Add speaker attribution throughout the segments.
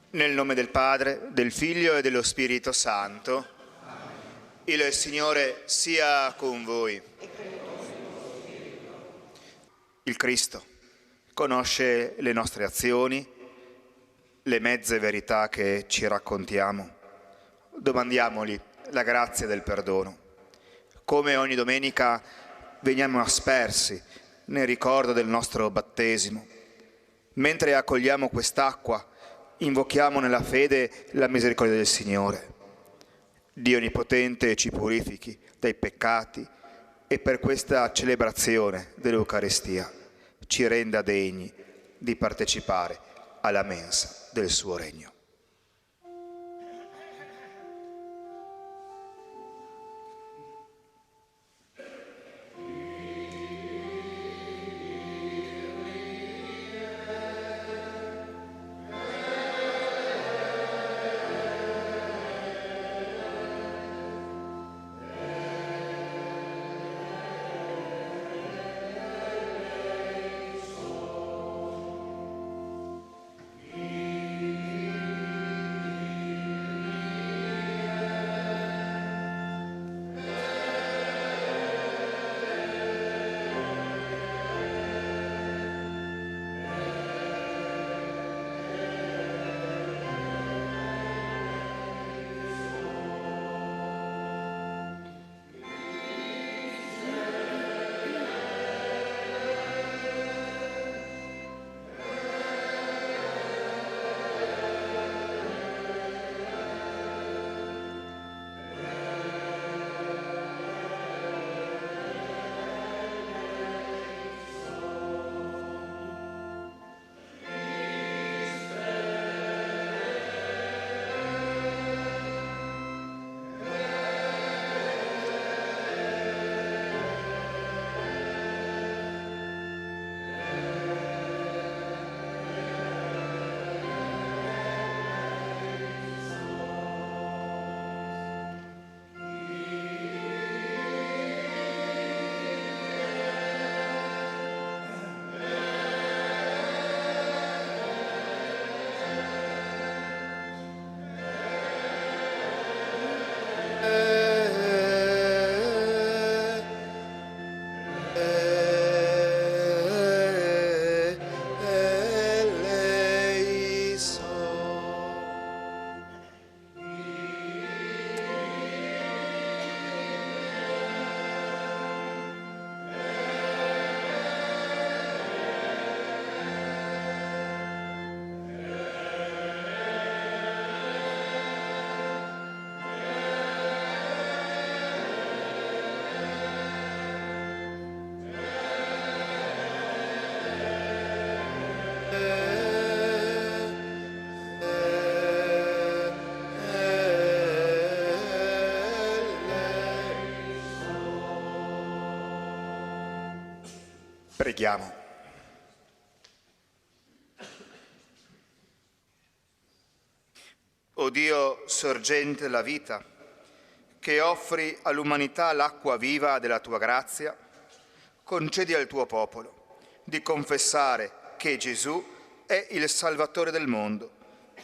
Speaker 1: Nel nome del Padre, del Figlio e dello Spirito Santo. Il Signore sia con voi. Il Cristo conosce le nostre azioni, le mezze verità che ci raccontiamo. Domandiamogli la grazia del perdono. Come ogni domenica veniamo aspersi nel ricordo del nostro battesimo. Mentre accogliamo quest'acqua, invochiamo nella fede la misericordia del Signore. Dio Onnipotente ci purifichi dai peccati e per questa celebrazione dell'Eucaristia ci renda degni di partecipare alla mensa del suo regno. Preghiamo. O Dio, sorgente della vita, che offri all'umanità l'acqua viva della tua grazia, concedi al tuo popolo di confessare che Gesù è il Salvatore del mondo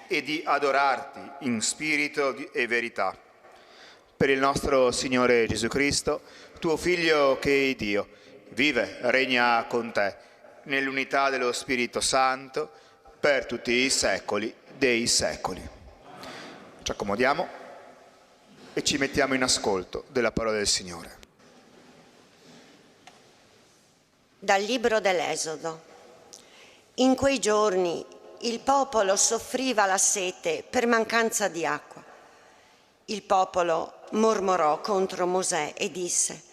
Speaker 1: e di adorarti in spirito e verità. Per il nostro Signore Gesù Cristo, tuo Figlio che è Dio, vive, regna con te, nell'unità dello Spirito Santo, per tutti i secoli dei secoli. Ci accomodiamo e ci mettiamo in ascolto della parola del Signore.
Speaker 2: Dal libro dell'Esodo. In quei giorni il popolo soffriva la sete per mancanza di acqua. Il popolo mormorò contro Mosè e disse: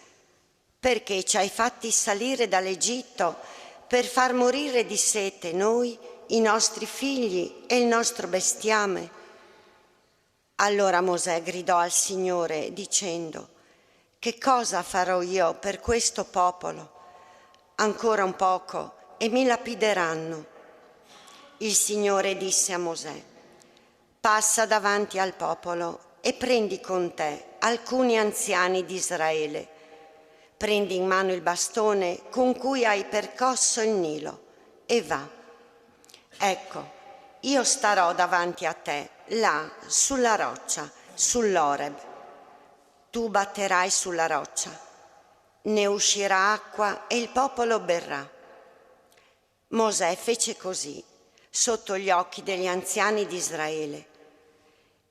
Speaker 2: «Perché ci hai fatti salire dall'Egitto per far morire di sete noi, i nostri figli e il nostro bestiame?» Allora Mosè gridò al Signore dicendo: «Che cosa farò io per questo popolo? Ancora un poco e mi lapideranno». Il Signore disse a Mosè: «Passa davanti al popolo e prendi con te alcuni anziani di Israele. Prendi in mano il bastone con cui hai percosso il Nilo e va. Ecco, io starò davanti a te, là, sulla roccia, sull'Oreb. Tu batterai sulla roccia, ne uscirà acqua e il popolo berrà. Mosè fece così, sotto gli occhi degli anziani di Israele,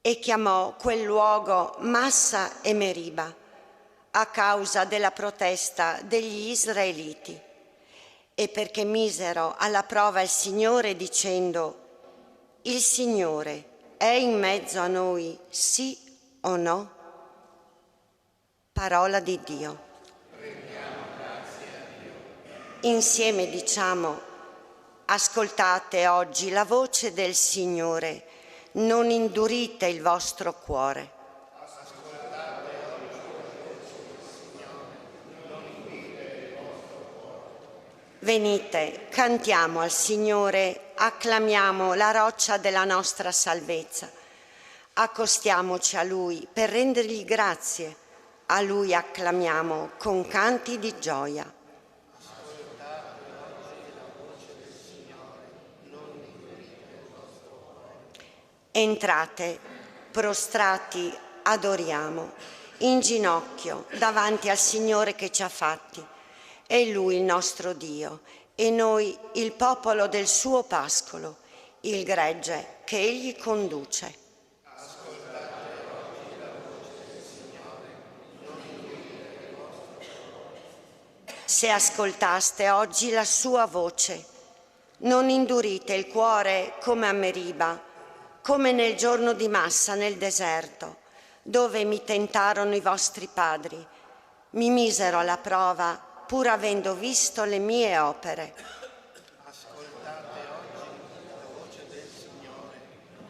Speaker 2: e chiamò quel luogo Massa e Meriba, a causa della protesta degli israeliti, e perché misero alla prova il Signore dicendo: il Signore è in mezzo a noi, sì o no? Parola di Dio. Insieme diciamo: ascoltate oggi la voce del Signore, non indurite il vostro cuore. Venite, cantiamo al Signore, acclamiamo la roccia della nostra salvezza. Accostiamoci a Lui per rendergli grazie. A Lui acclamiamo con canti di gioia. Entrate, prostrati, adoriamo, in ginocchio davanti al Signore che ci ha fatti. È Lui il nostro Dio e noi il popolo del suo pascolo, il gregge che Egli conduce. Se ascoltaste oggi la sua voce, non indurite il cuore come a Meriba, come nel giorno di Massa nel deserto, dove mi tentarono i vostri padri, mi misero alla prova, pur avendo visto le mie opere.
Speaker 3: Ascoltate oggi la voce del Signore,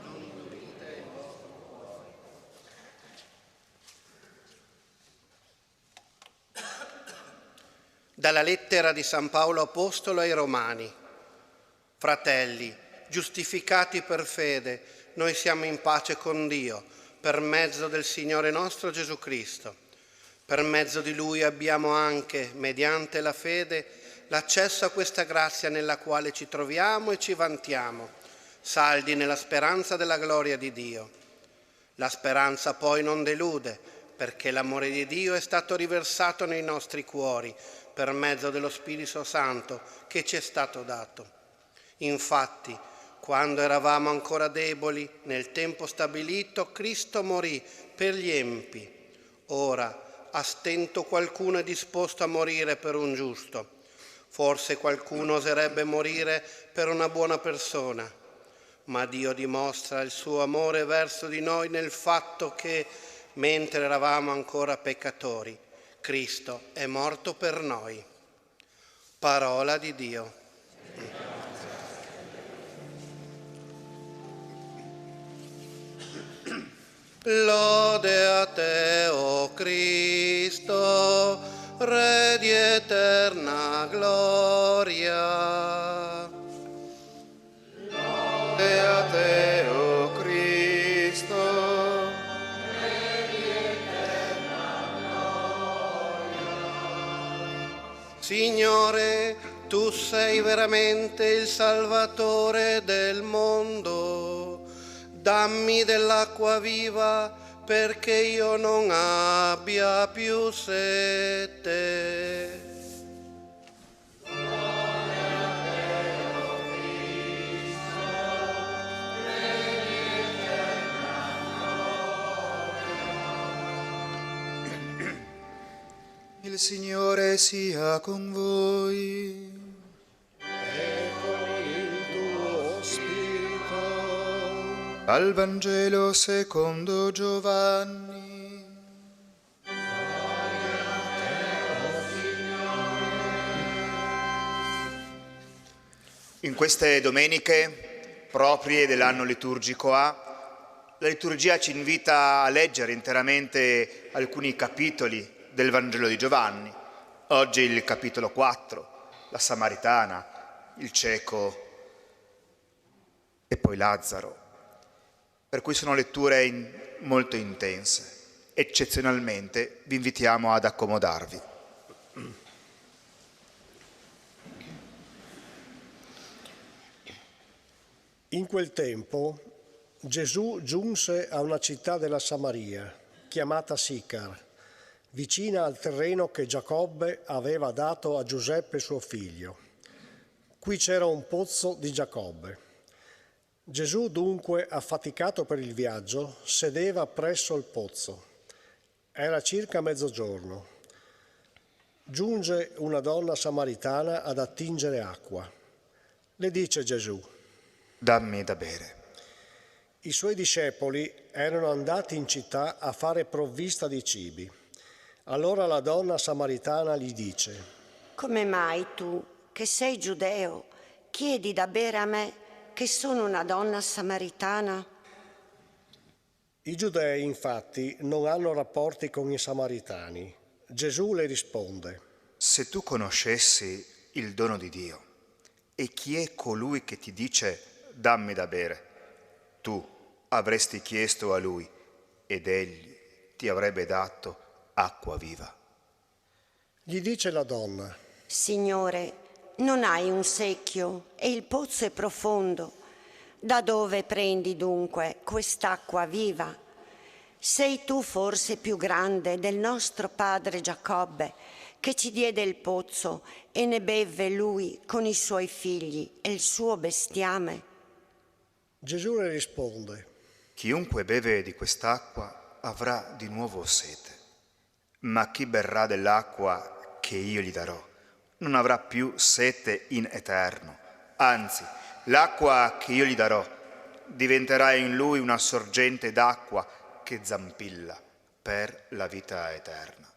Speaker 3: non indurite il vostro cuore. Dalla lettera di San Paolo Apostolo ai Romani. Fratelli, giustificati per fede, noi siamo in pace con Dio, per mezzo del Signore nostro Gesù Cristo. Per mezzo di Lui abbiamo anche, mediante la fede, l'accesso a questa grazia nella quale ci troviamo e ci vantiamo, saldi nella speranza della gloria di Dio. La speranza poi non delude, perché l'amore di Dio è stato riversato nei nostri cuori per mezzo dello Spirito Santo che ci è stato dato. Infatti, quando eravamo ancora deboli, nel tempo stabilito, Cristo morì per gli empi. Ora, a stento qualcuno è disposto a morire per un giusto. Forse qualcuno oserebbe morire per una buona persona. Ma Dio dimostra il suo amore verso di noi nel fatto che, mentre eravamo ancora peccatori, Cristo è morto per noi. Parola di Dio. Lode a te, o Cristo, Re di eterna gloria.
Speaker 1: Lode a te, o Cristo, Re di eterna gloria.
Speaker 3: Signore, tu sei veramente il Salvatore del mondo. Dammi dell'acqua viva perché io non abbia più sete.
Speaker 1: Il Signore sia con voi. Dal Vangelo secondo Giovanni. In queste domeniche proprie dell'anno liturgico A, la liturgia ci invita a leggere interamente alcuni capitoli del Vangelo di Giovanni. Oggi il capitolo 4, la Samaritana, il cieco e poi Lazzaro. Per cui sono letture molto intense. Eccezionalmente vi invitiamo ad accomodarvi.
Speaker 4: In quel tempo Gesù giunse a una città della Samaria, chiamata Sicar, vicina al terreno che Giacobbe aveva dato a Giuseppe suo figlio. Qui c'era un pozzo di Giacobbe. Gesù dunque, affaticato per il viaggio, sedeva presso il pozzo. Era circa mezzogiorno. Giunge una donna samaritana ad attingere acqua. Le dice Gesù:
Speaker 1: dammi da bere.
Speaker 4: I suoi discepoli erano andati in città a fare provvista di cibi. Allora la donna samaritana gli dice:
Speaker 2: come mai tu, che sei giudeo, chiedi da bere a me, che sono una donna samaritana?
Speaker 4: I giudei, infatti, non hanno rapporti con i samaritani. Gesù le risponde:
Speaker 1: Se tu conoscessi il dono di Dio e chi è colui che ti dice dammi da bere, tu avresti chiesto a lui ed egli ti avrebbe dato acqua viva.
Speaker 4: Gli dice la donna:
Speaker 2: Signore, non hai un secchio e il pozzo è profondo. Da dove prendi dunque quest'acqua viva? Sei tu forse più grande del nostro padre Giacobbe, che ci diede il pozzo e ne bevve lui con i suoi figli e il suo bestiame?
Speaker 4: Gesù le risponde:
Speaker 1: Chiunque beve di quest'acqua avrà di nuovo sete, ma chi berrà dell'acqua che io gli darò non avrà più sete in eterno. Anzi, l'acqua che io gli darò diventerà in lui una sorgente d'acqua che zampilla per la vita eterna.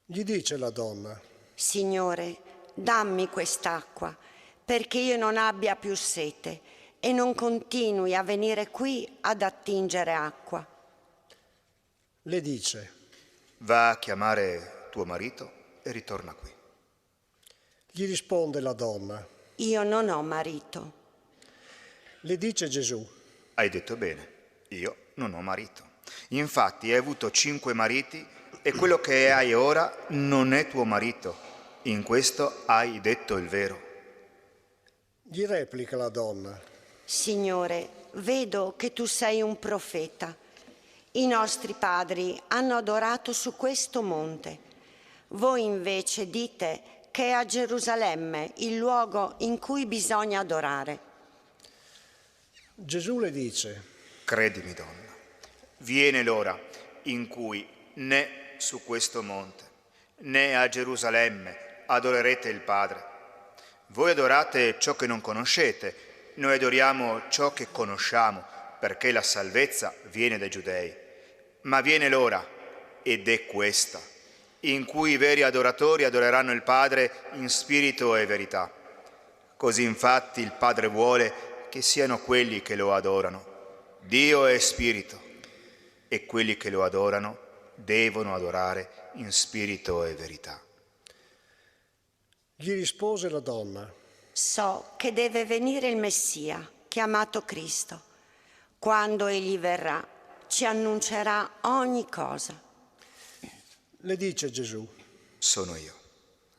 Speaker 4: Gli dice la donna:
Speaker 2: Signore, dammi quest'acqua, perché io non abbia più sete e non continui a venire qui ad attingere acqua.
Speaker 4: Le dice:
Speaker 1: Va a chiamare tuo marito e ritorna qui.
Speaker 4: Gli risponde la donna:
Speaker 2: Io non ho marito.
Speaker 4: Le dice Gesù:
Speaker 1: Hai detto bene, io non ho marito. Infatti hai avuto 5 mariti e quello che hai ora non è tuo marito. In questo hai detto il vero.
Speaker 4: Gli replica la donna:
Speaker 2: Signore, vedo che tu sei un profeta. I nostri padri hanno adorato su questo monte. Voi invece dite che è a Gerusalemme il luogo in cui bisogna adorare.
Speaker 4: Gesù le dice:
Speaker 1: Credimi, donna, viene l'ora in cui né su questo monte né a Gerusalemme adorerete il Padre. Voi adorate ciò che non conoscete, noi adoriamo ciò che conosciamo, perché la salvezza viene dai giudei. Ma viene l'ora, ed è questa, in cui i veri adoratori adoreranno il Padre in spirito e verità. Così infatti il Padre vuole che siano quelli che lo adorano. Dio è spirito, e quelli che lo adorano devono adorare in spirito e verità.
Speaker 4: Gli rispose la donna:
Speaker 2: So che deve venire il Messia, chiamato Cristo. Quando egli verrà, ci annuncerà ogni cosa.
Speaker 4: Le dice Gesù:
Speaker 1: Sono io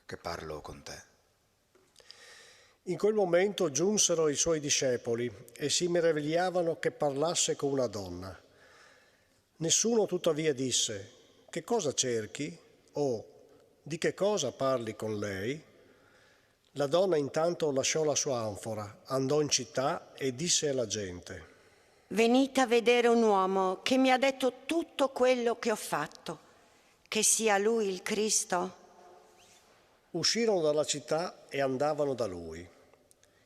Speaker 1: che parlo con te.
Speaker 4: In quel momento giunsero i suoi discepoli e si meravigliavano che parlasse con una donna. Nessuno tuttavia disse: che cosa cerchi? O di che cosa parli con lei? La donna intanto lasciò la sua anfora, andò in città e disse alla gente:
Speaker 2: Venite a vedere un uomo che mi ha detto tutto quello che ho fatto. Che sia lui il Cristo?
Speaker 4: Uscirono dalla città e andavano da lui.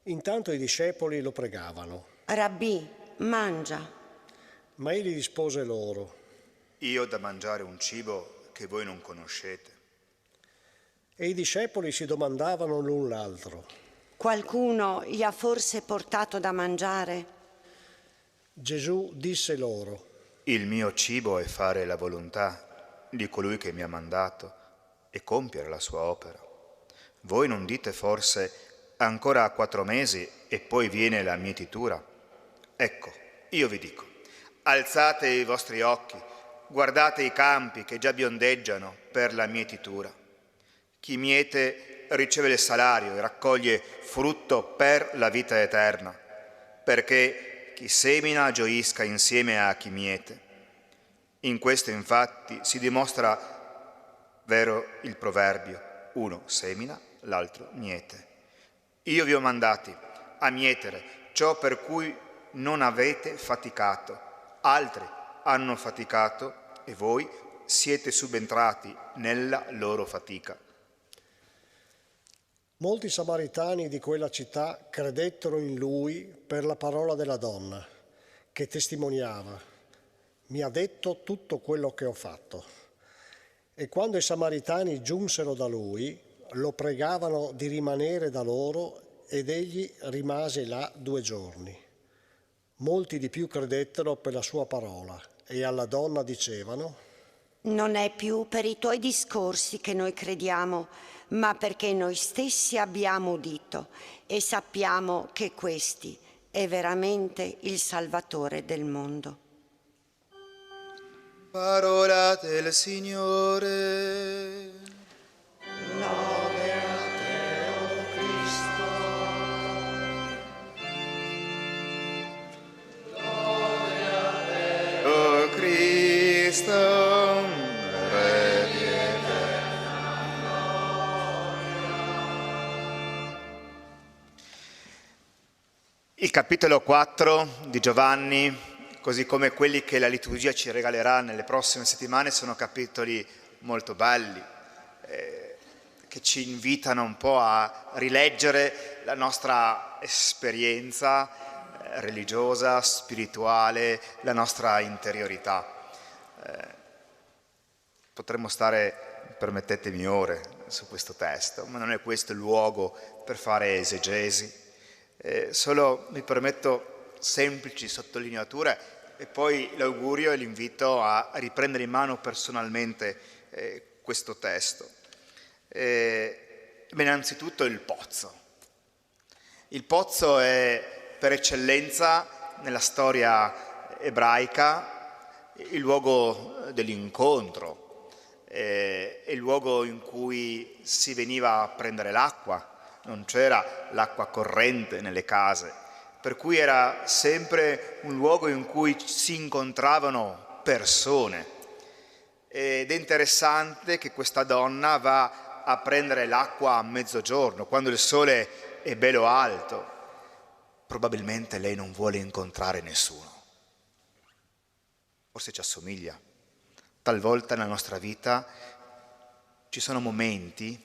Speaker 4: Intanto i discepoli lo pregavano.
Speaker 2: Rabbì, mangia.
Speaker 4: Ma egli rispose loro:
Speaker 1: Io ho da mangiare un cibo che voi non conoscete.
Speaker 4: E i discepoli si domandavano l'un l'altro:
Speaker 2: Qualcuno gli ha forse portato da mangiare?
Speaker 4: Gesù disse loro:
Speaker 1: Il mio cibo è fare la volontà di colui che mi ha mandato e compiere la sua opera. Voi non dite forse ancora 4 mesi e poi viene la mietitura? Ecco, io vi dico, alzate i vostri occhi, guardate i campi che già biondeggiano per la mietitura. Chi miete riceve il salario e raccoglie frutto per la vita eterna, perché chi semina gioisca insieme a chi miete. In questo infatti si dimostra vero il proverbio: uno semina, l'altro miete. Io vi ho mandati a mietere ciò per cui non avete faticato. Altri hanno faticato e voi siete subentrati nella loro fatica.
Speaker 4: Molti samaritani di quella città credettero in lui per la parola della donna, che testimoniava: mi ha detto tutto quello che ho fatto. E quando i samaritani giunsero da lui, lo pregavano di rimanere da loro ed egli rimase là 2 giorni. Molti di più credettero per la sua parola e alla donna dicevano:
Speaker 2: Non è più per i tuoi discorsi che noi crediamo, ma perché noi stessi abbiamo udito e sappiamo che questi è veramente il Salvatore del mondo.
Speaker 1: Parola del Signore.
Speaker 2: Lode a te, o Cristo.
Speaker 1: O Cristo, Re di Il capitolo 4 di Giovanni, così come quelli che la liturgia ci regalerà nelle prossime settimane, sono capitoli molto belli, che ci invitano un po' a rileggere la nostra esperienza religiosa, spirituale, la nostra interiorità. Potremmo stare, permettetemi, ore su questo testo, ma non è questo il luogo per fare esegesi. Solo mi permetto semplici sottolineature e poi l'augurio e l'invito a riprendere in mano personalmente questo testo. Innanzitutto il pozzo. Il pozzo è per eccellenza nella storia ebraica il luogo dell'incontro, il luogo in cui si veniva a prendere l'acqua. Non c'era l'acqua corrente nelle case, per cui era sempre un luogo in cui si incontravano persone. Ed è interessante che questa donna va a prendere l'acqua a mezzogiorno, quando il sole è bello alto. Probabilmente lei non vuole incontrare nessuno. Forse ci assomiglia. Talvolta nella nostra vita ci sono momenti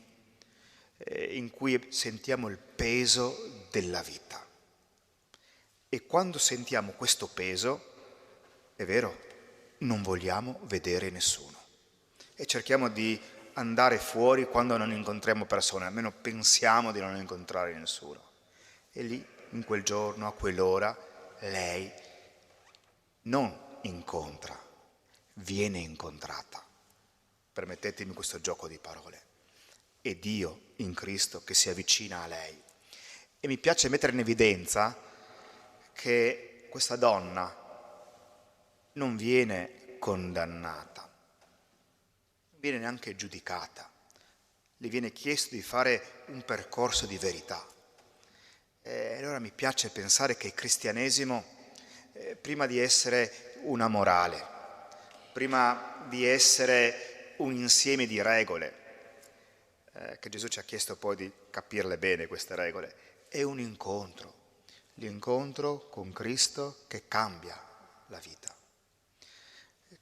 Speaker 1: in cui sentiamo il peso della vita. E quando sentiamo questo peso, è vero, non vogliamo vedere nessuno. E cerchiamo di andare fuori quando non incontriamo persone, almeno pensiamo di non incontrare nessuno. E lì, in quel giorno, a quell'ora, lei non incontra, viene incontrata. Permettetemi questo gioco di parole. È Dio in Cristo che si avvicina a lei. E mi piace mettere in evidenza che questa donna non viene condannata, non viene neanche giudicata, le viene chiesto di fare un percorso di verità. E allora mi piace pensare che il cristianesimo, prima di essere una morale, prima di essere un insieme di regole, che Gesù ci ha chiesto poi di capirle bene queste regole, è un incontro, l'incontro con Cristo che cambia la vita.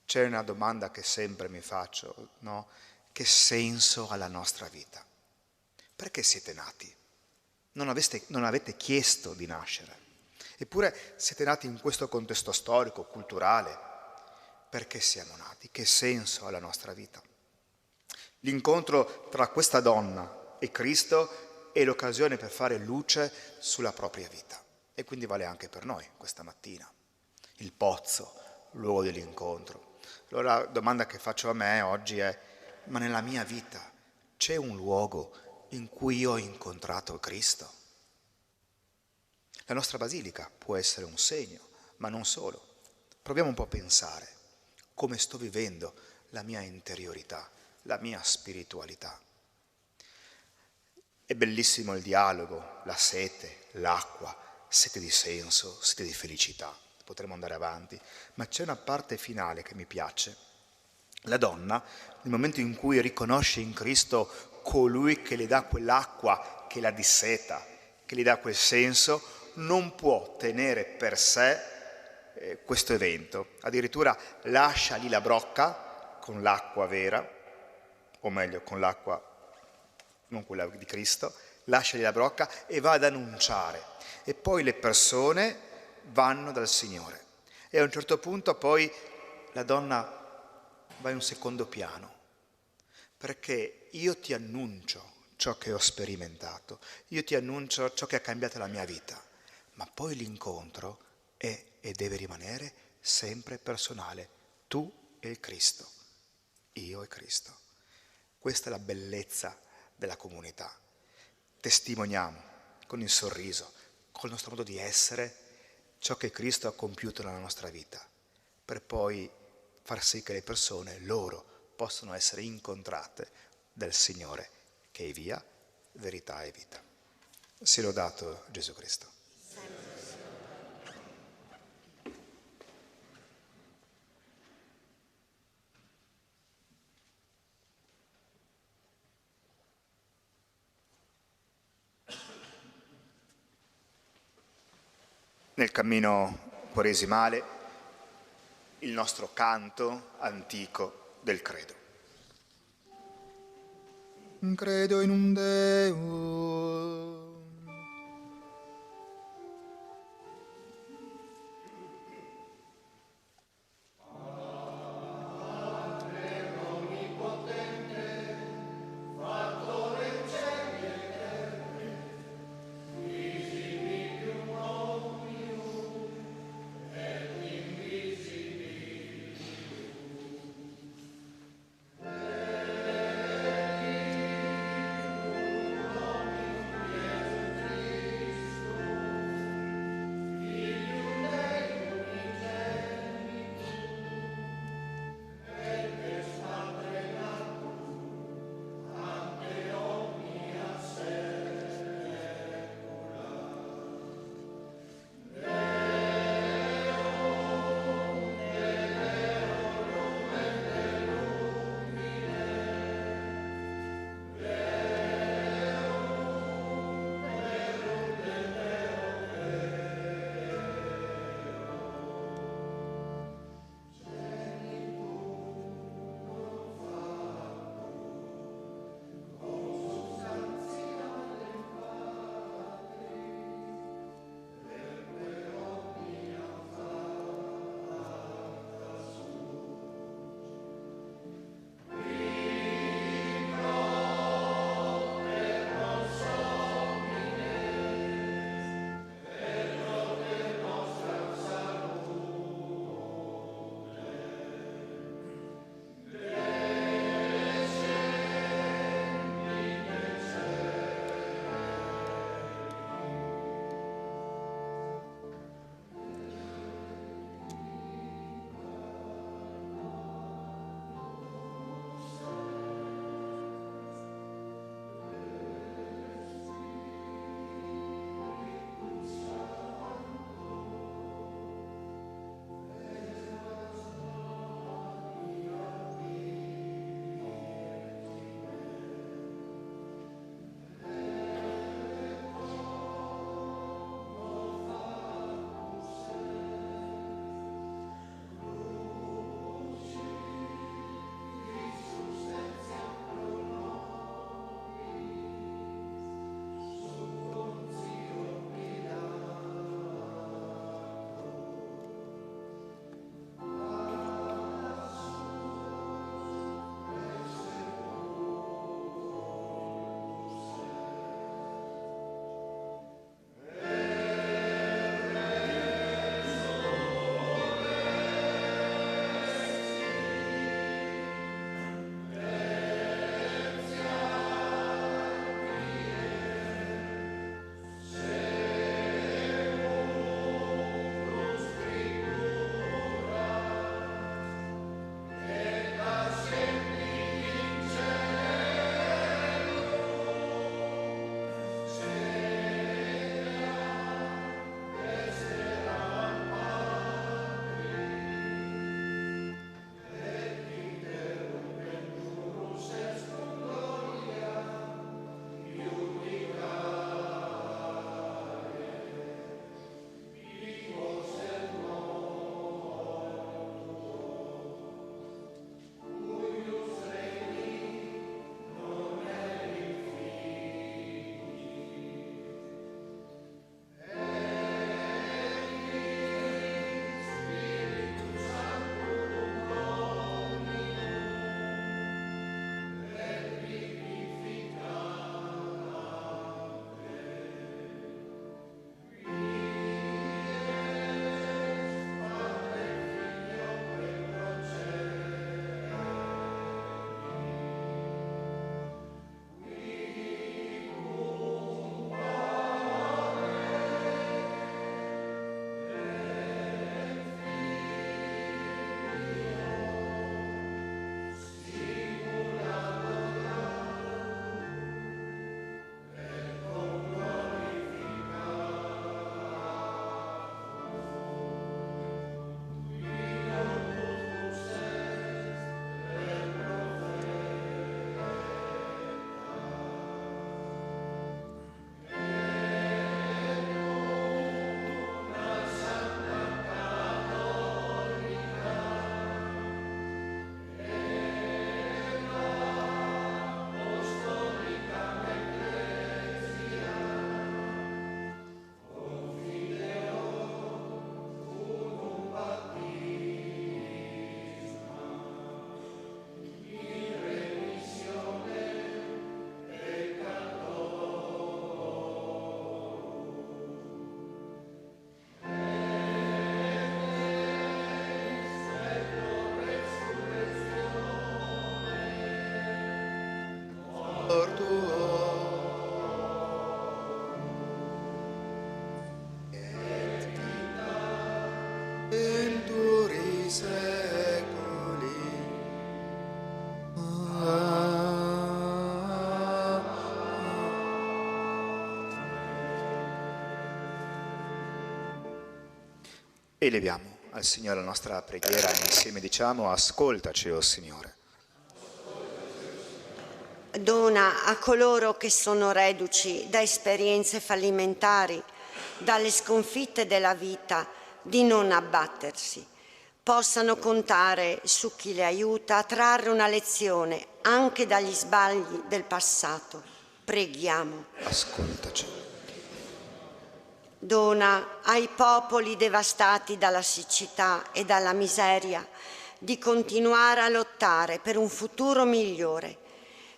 Speaker 1: C'è una domanda che sempre mi faccio, no? Che senso ha la nostra vita? Perché siete nati? Non avete chiesto di nascere, eppure siete nati in questo contesto storico, culturale. Perché siamo nati? Che senso ha la nostra vita? L'incontro tra questa donna e Cristo è l'occasione per fare luce sulla propria vita. E quindi vale anche per noi questa mattina. Il pozzo, luogo dell'incontro. Allora la domanda che faccio a me oggi è: ma nella mia vita c'è un luogo in cui io ho incontrato Cristo? La nostra basilica può essere un segno, ma non solo. Proviamo un po' a pensare come sto vivendo la mia interiorità, la mia spiritualità. È bellissimo il dialogo, la sete, l'acqua, sete di senso, sete di felicità. Potremmo andare avanti, ma c'è una parte finale che mi piace. La donna, nel momento in cui riconosce in Cristo colui che le dà quell'acqua che la disseta, che gli dà quel senso, non può tenere per sé questo evento. Addirittura lascia lì la brocca con l'acqua vera, o meglio con l'acqua, non quella di Cristo, lascia lì la brocca e va ad annunciare. E poi le persone vanno dal Signore. E a un certo punto poi la donna va in un secondo piano, perché io ti annuncio ciò che ho sperimentato, io ti annuncio ciò che ha cambiato la mia vita, ma poi l'incontro è e deve rimanere sempre personale. Tu e il Cristo, io e Cristo. Questa è la bellezza della comunità. Testimoniamo con il sorriso, col nostro modo di essere, ciò che Cristo ha compiuto nella nostra vita, per poi far sì che le persone, loro, possano essere incontrate dal Signore, che è via, verità e vita. Sia lodato Gesù Cristo. Nel cammino quaresimale, il nostro canto antico del credo. Credo in un Dio Eleviamo al Signore la nostra preghiera e insieme diciamo: ascoltaci, o Signore.
Speaker 2: Dona a coloro che sono reduci da esperienze fallimentari, dalle sconfitte della vita, di non abbattersi. Possano contare su chi le aiuta a trarre una lezione anche dagli sbagli del passato. Preghiamo.
Speaker 1: Ascoltaci.
Speaker 2: Dona ai popoli devastati dalla siccità e dalla miseria di continuare a lottare per un futuro migliore.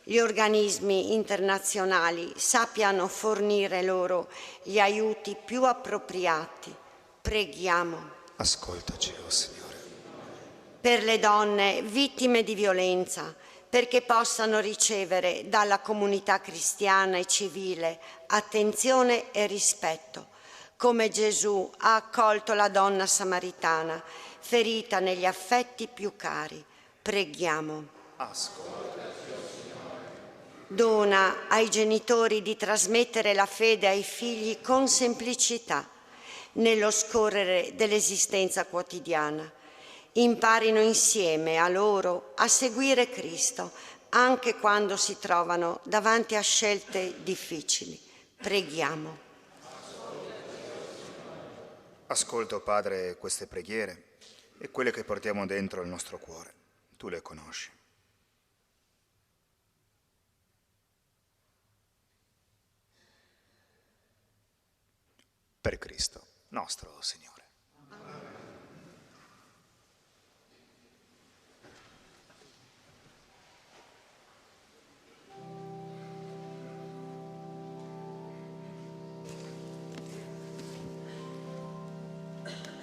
Speaker 2: Gli organismi internazionali sappiano fornire loro gli aiuti più appropriati. Preghiamo.
Speaker 1: Ascoltaci, o Signore.
Speaker 2: Per le donne vittime di violenza, perché possano ricevere dalla comunità cristiana e civile attenzione e rispetto, come Gesù ha accolto la donna samaritana, ferita negli affetti più cari. Preghiamo.
Speaker 1: Ascoltaci.
Speaker 2: Dona ai genitori di trasmettere la fede ai figli con semplicità, nello scorrere dell'esistenza quotidiana. Imparino insieme a loro a seguire Cristo, anche quando si trovano davanti a scelte difficili. Preghiamo.
Speaker 1: Ascolta, o Padre, queste preghiere e quelle che portiamo dentro il nostro cuore. Tu le conosci. Per Cristo nostro Signore.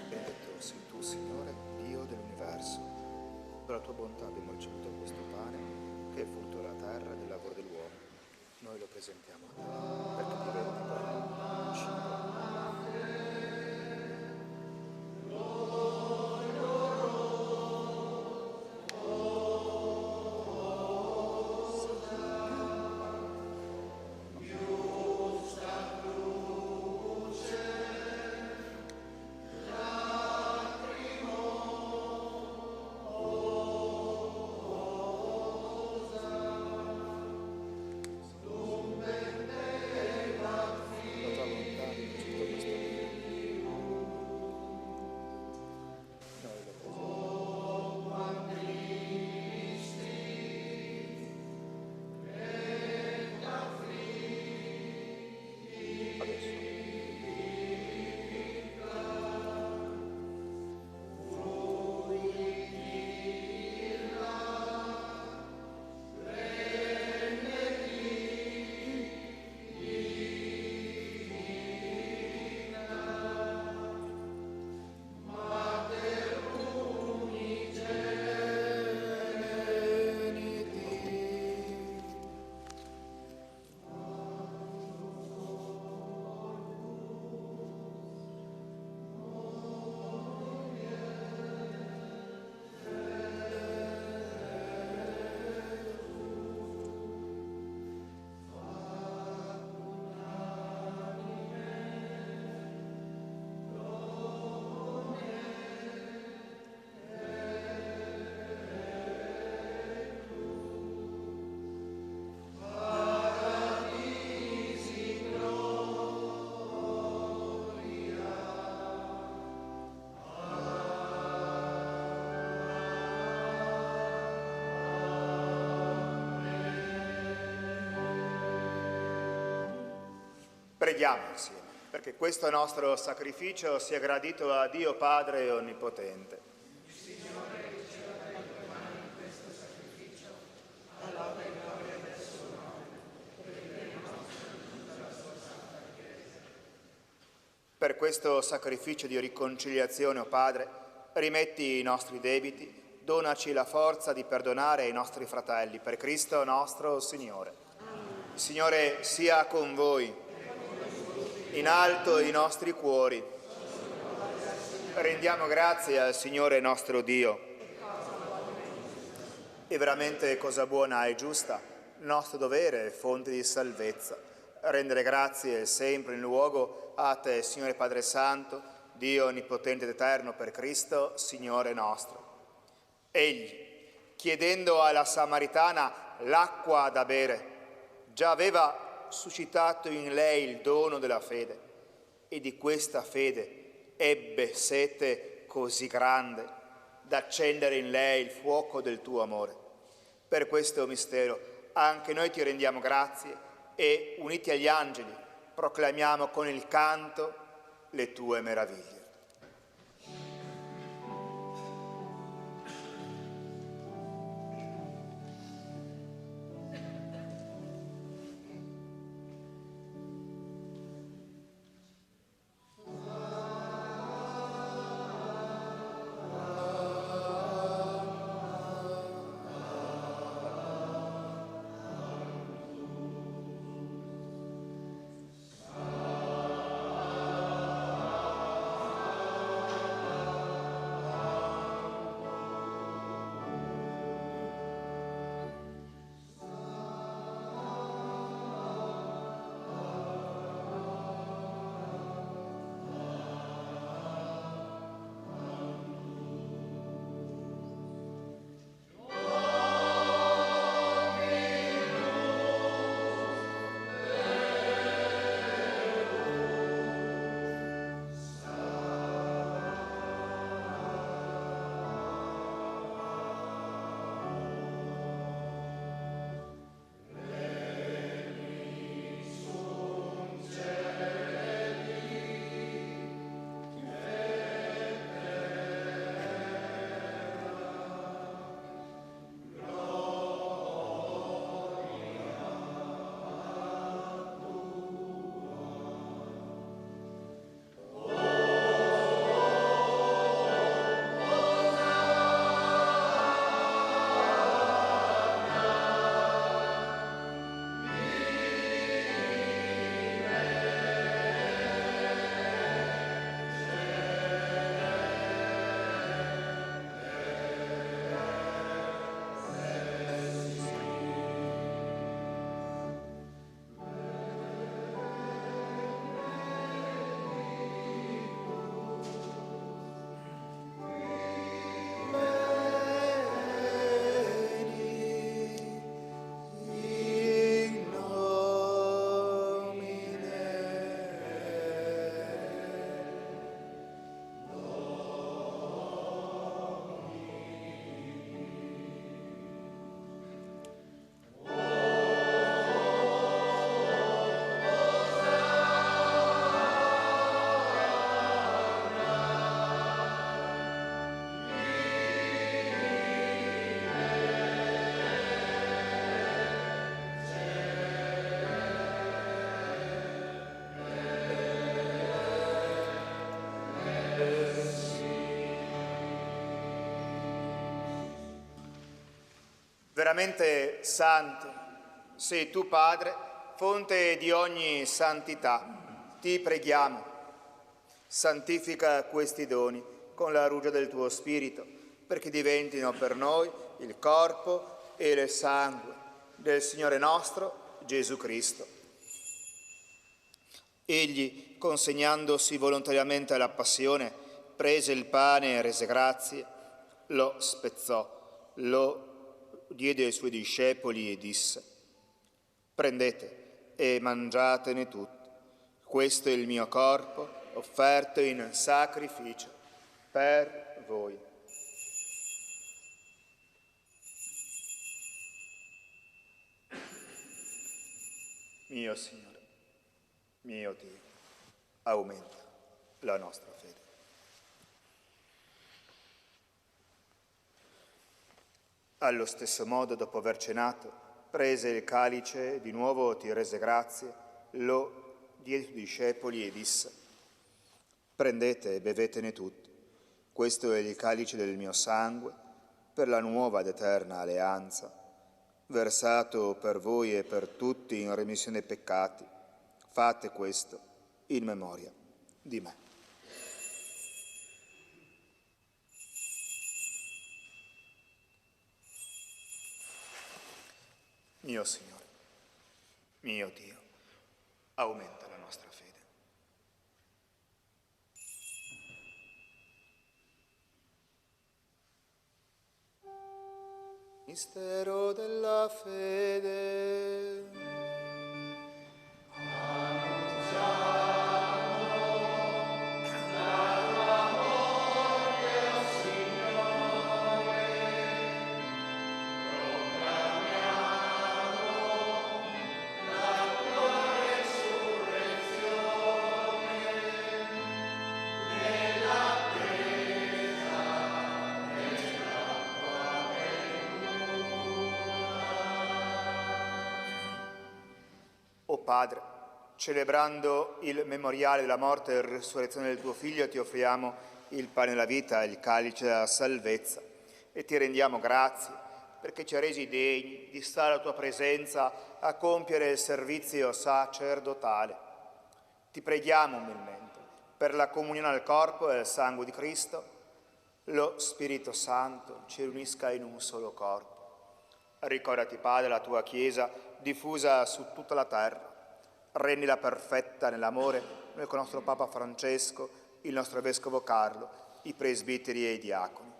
Speaker 1: Benedetto sei tu, Signore, Dio dell'universo. Per la tua bontà abbiamo ricevuto questo pane, che è frutto della terra e del lavoro dell'uomo. Noi lo presentiamo a te, perché diventi per noi cibo. Preghiamo insieme, perché questo nostro sacrificio sia gradito a Dio Padre Onnipotente. Per questo sacrificio di riconciliazione, o Padre, rimetti i nostri debiti, donaci la forza di perdonare i nostri fratelli, per Cristo nostro Signore. Il Signore sia con voi. In alto i nostri cuori. Rendiamo grazie al Signore nostro Dio. È veramente cosa buona e giusta, nostro dovere e fonte di salvezza, rendere grazie sempre in luogo a Te, Signore Padre Santo, Dio onnipotente ed eterno, per Cristo, Signore nostro. Egli, chiedendo alla Samaritana l'acqua da bere, già aveva suscitato in lei il dono della fede, e di questa fede ebbe sete così grande da accendere in lei il fuoco del tuo amore. Per questo mistero anche noi ti rendiamo grazie e, uniti agli angeli, proclamiamo con il canto le tue meraviglie. Veramente santo sei tu, Padre, fonte di ogni santità. Ti preghiamo, santifica questi doni con la rugia del tuo Spirito, perché diventino per noi il corpo e il sangue del Signore nostro Gesù Cristo. Egli, consegnandosi volontariamente alla passione, prese il pane e rese grazie, lo spezzò, lo diede ai suoi discepoli e disse: prendete e mangiatene tutti, questo è il mio corpo offerto in sacrificio per voi. Mio Signore, mio Dio, aumenta la nostra fede. Allo stesso modo, dopo aver cenato, prese il calice, di nuovo ti rese grazie, lo diede ai discepoli e disse: prendete e bevetene tutti, questo è il calice del mio sangue, per la nuova ed eterna alleanza, versato per voi e per tutti in remissione dei peccati. Fate questo in memoria di me. Mio Signore, mio Dio, aumenta la nostra fede.
Speaker 5: Mistero della fede.
Speaker 1: O Padre, celebrando il memoriale della morte e risurrezione del tuo Figlio, ti offriamo il pane della vita e il calice della salvezza e ti rendiamo grazie perché ci hai resi degni di stare alla tua presenza a compiere il servizio sacerdotale. Ti preghiamo umilmente per la comunione al corpo e al sangue di Cristo, lo Spirito Santo ci unisca in un solo corpo. Ricordati, Padre, la tua Chiesa diffusa su tutta la terra. Rendila perfetta nell'amore noi con il nostro Papa Francesco, il nostro Vescovo Carlo, i presbiteri e i diaconi.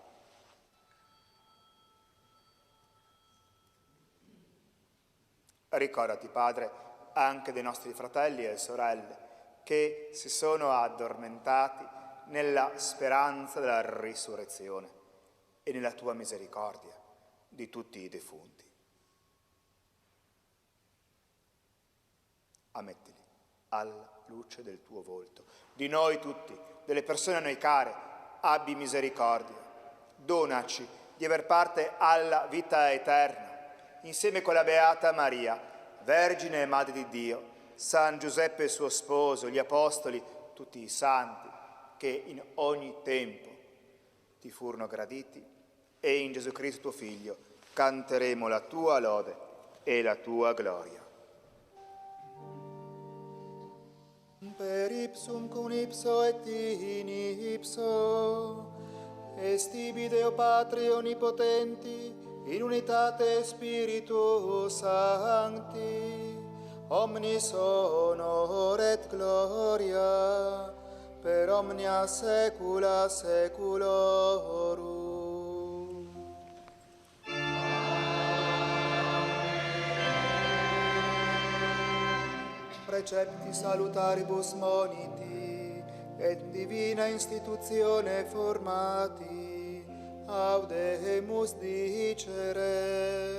Speaker 1: Ricordati, Padre, anche dei nostri fratelli e sorelle che si sono addormentati nella speranza della risurrezione e nella tua misericordia di tutti i defunti. Ammettili alla luce del tuo volto. Di noi tutti, delle persone a noi care, abbi misericordia. Donaci di aver parte alla vita eterna, insieme con la Beata Maria, Vergine e Madre di Dio, San Giuseppe suo sposo, gli Apostoli, tutti i santi, che in ogni tempo ti furono graditi, e in Gesù Cristo tuo Figlio canteremo la tua lode e la tua gloria.
Speaker 5: Per ipsum cum ipso et in ipso, estibi Deo Patri Onnipotenti, in unitate Spiritu Sancti, omnis honor et gloria, per omnia saecula saeculorum. Precepti salutaribus moniti, et divina institutione formati, audemus dicere.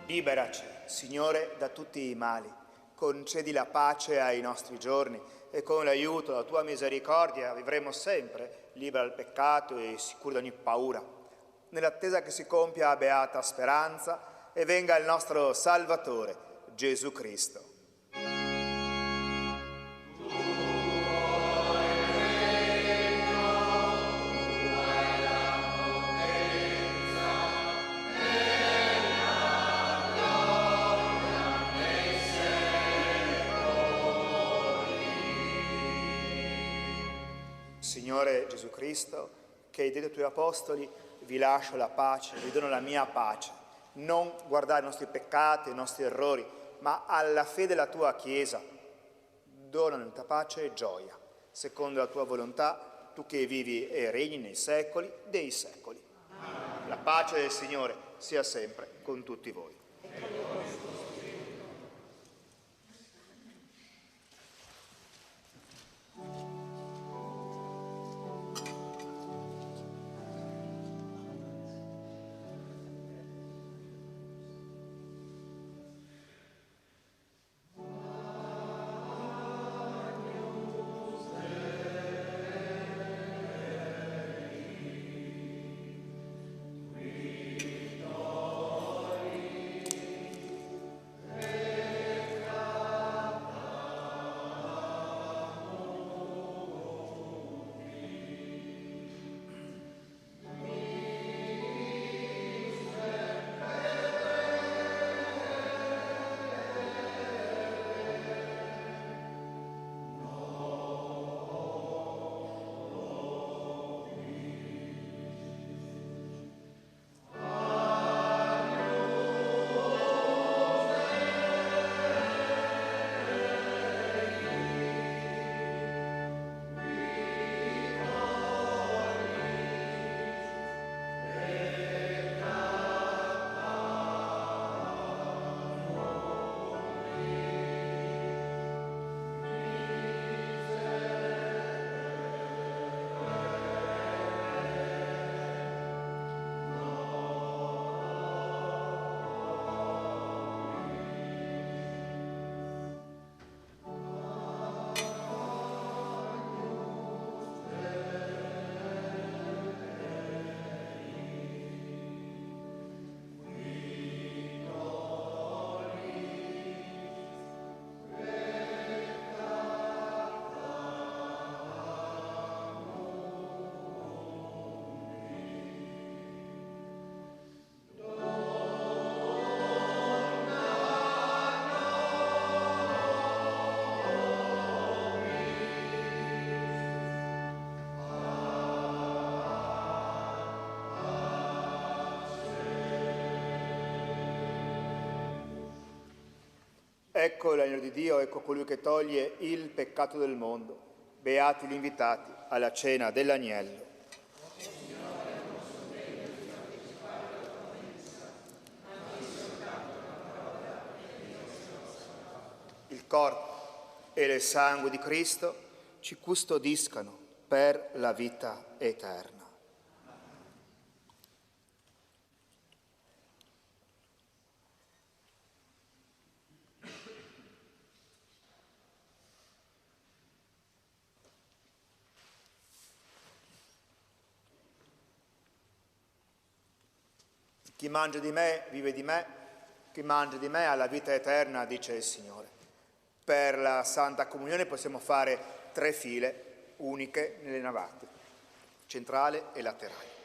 Speaker 1: Liberaci, Signore, da tutti i mali. Concedi la pace ai nostri giorni e con l'aiuto della tua misericordia vivremo sempre liberi dal peccato e sicuri da ogni paura, nell'attesa che si compia la beata speranza e venga il nostro Salvatore, Gesù Cristo. Signore Gesù Cristo, che hai detto ai tuoi apostoli, vi lascio la pace, vi dono la mia pace. Non guardare i nostri peccati, i nostri errori, ma alla fede della tua Chiesa. Dona la tua pace e gioia, secondo la tua volontà, tu che vivi e regni nei secoli dei secoli. Amen. La pace del Signore sia sempre con tutti voi. Ecco l'agnello di Dio, ecco colui che toglie il peccato del mondo. Beati gli invitati alla cena dell'agnello. Il corpo e il sangue di Cristo ci custodiscano per la vita eterna. Chi mangia di me vive di me, chi mangia di me ha la vita eterna, dice il Signore. Per la Santa Comunione possiamo fare 3 file uniche nelle navate, centrale e laterale.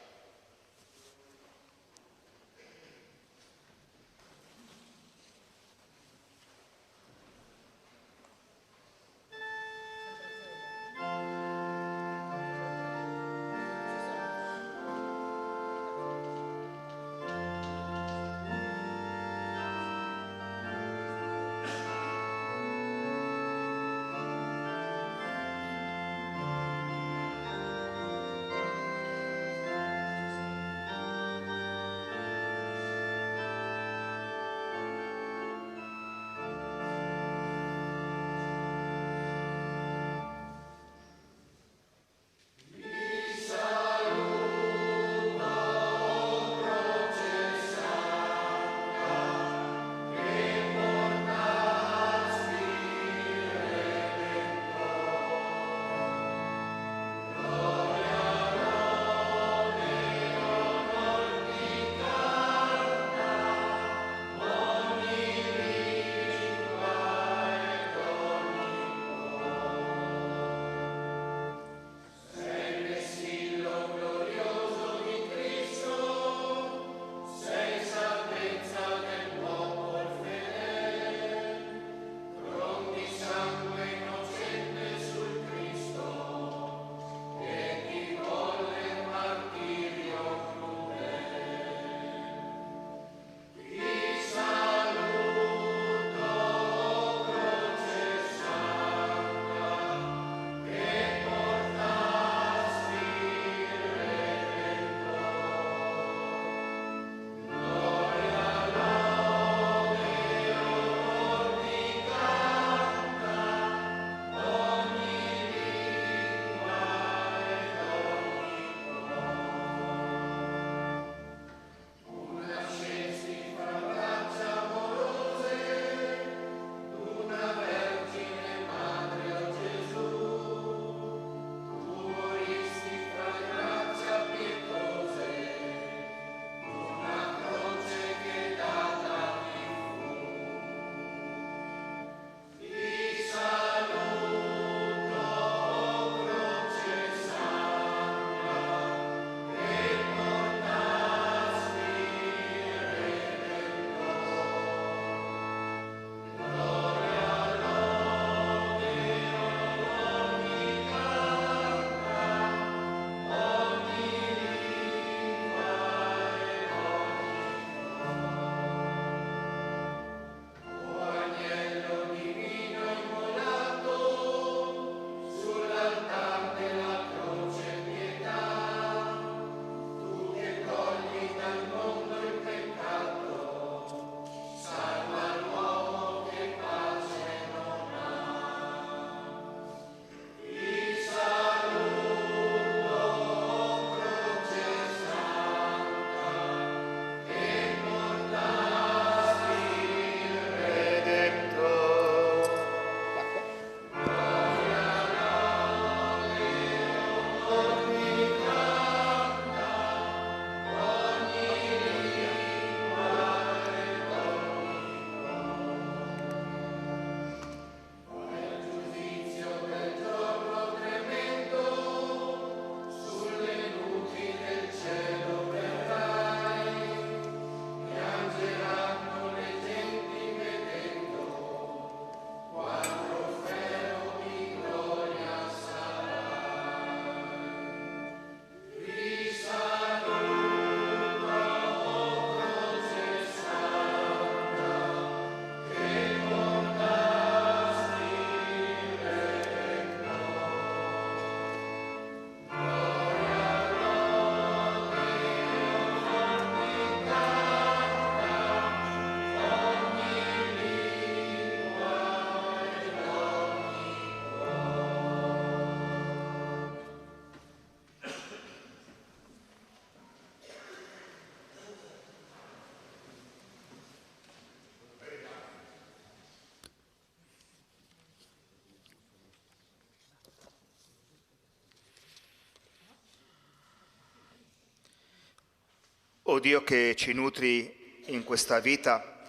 Speaker 1: O Dio che ci nutri in questa vita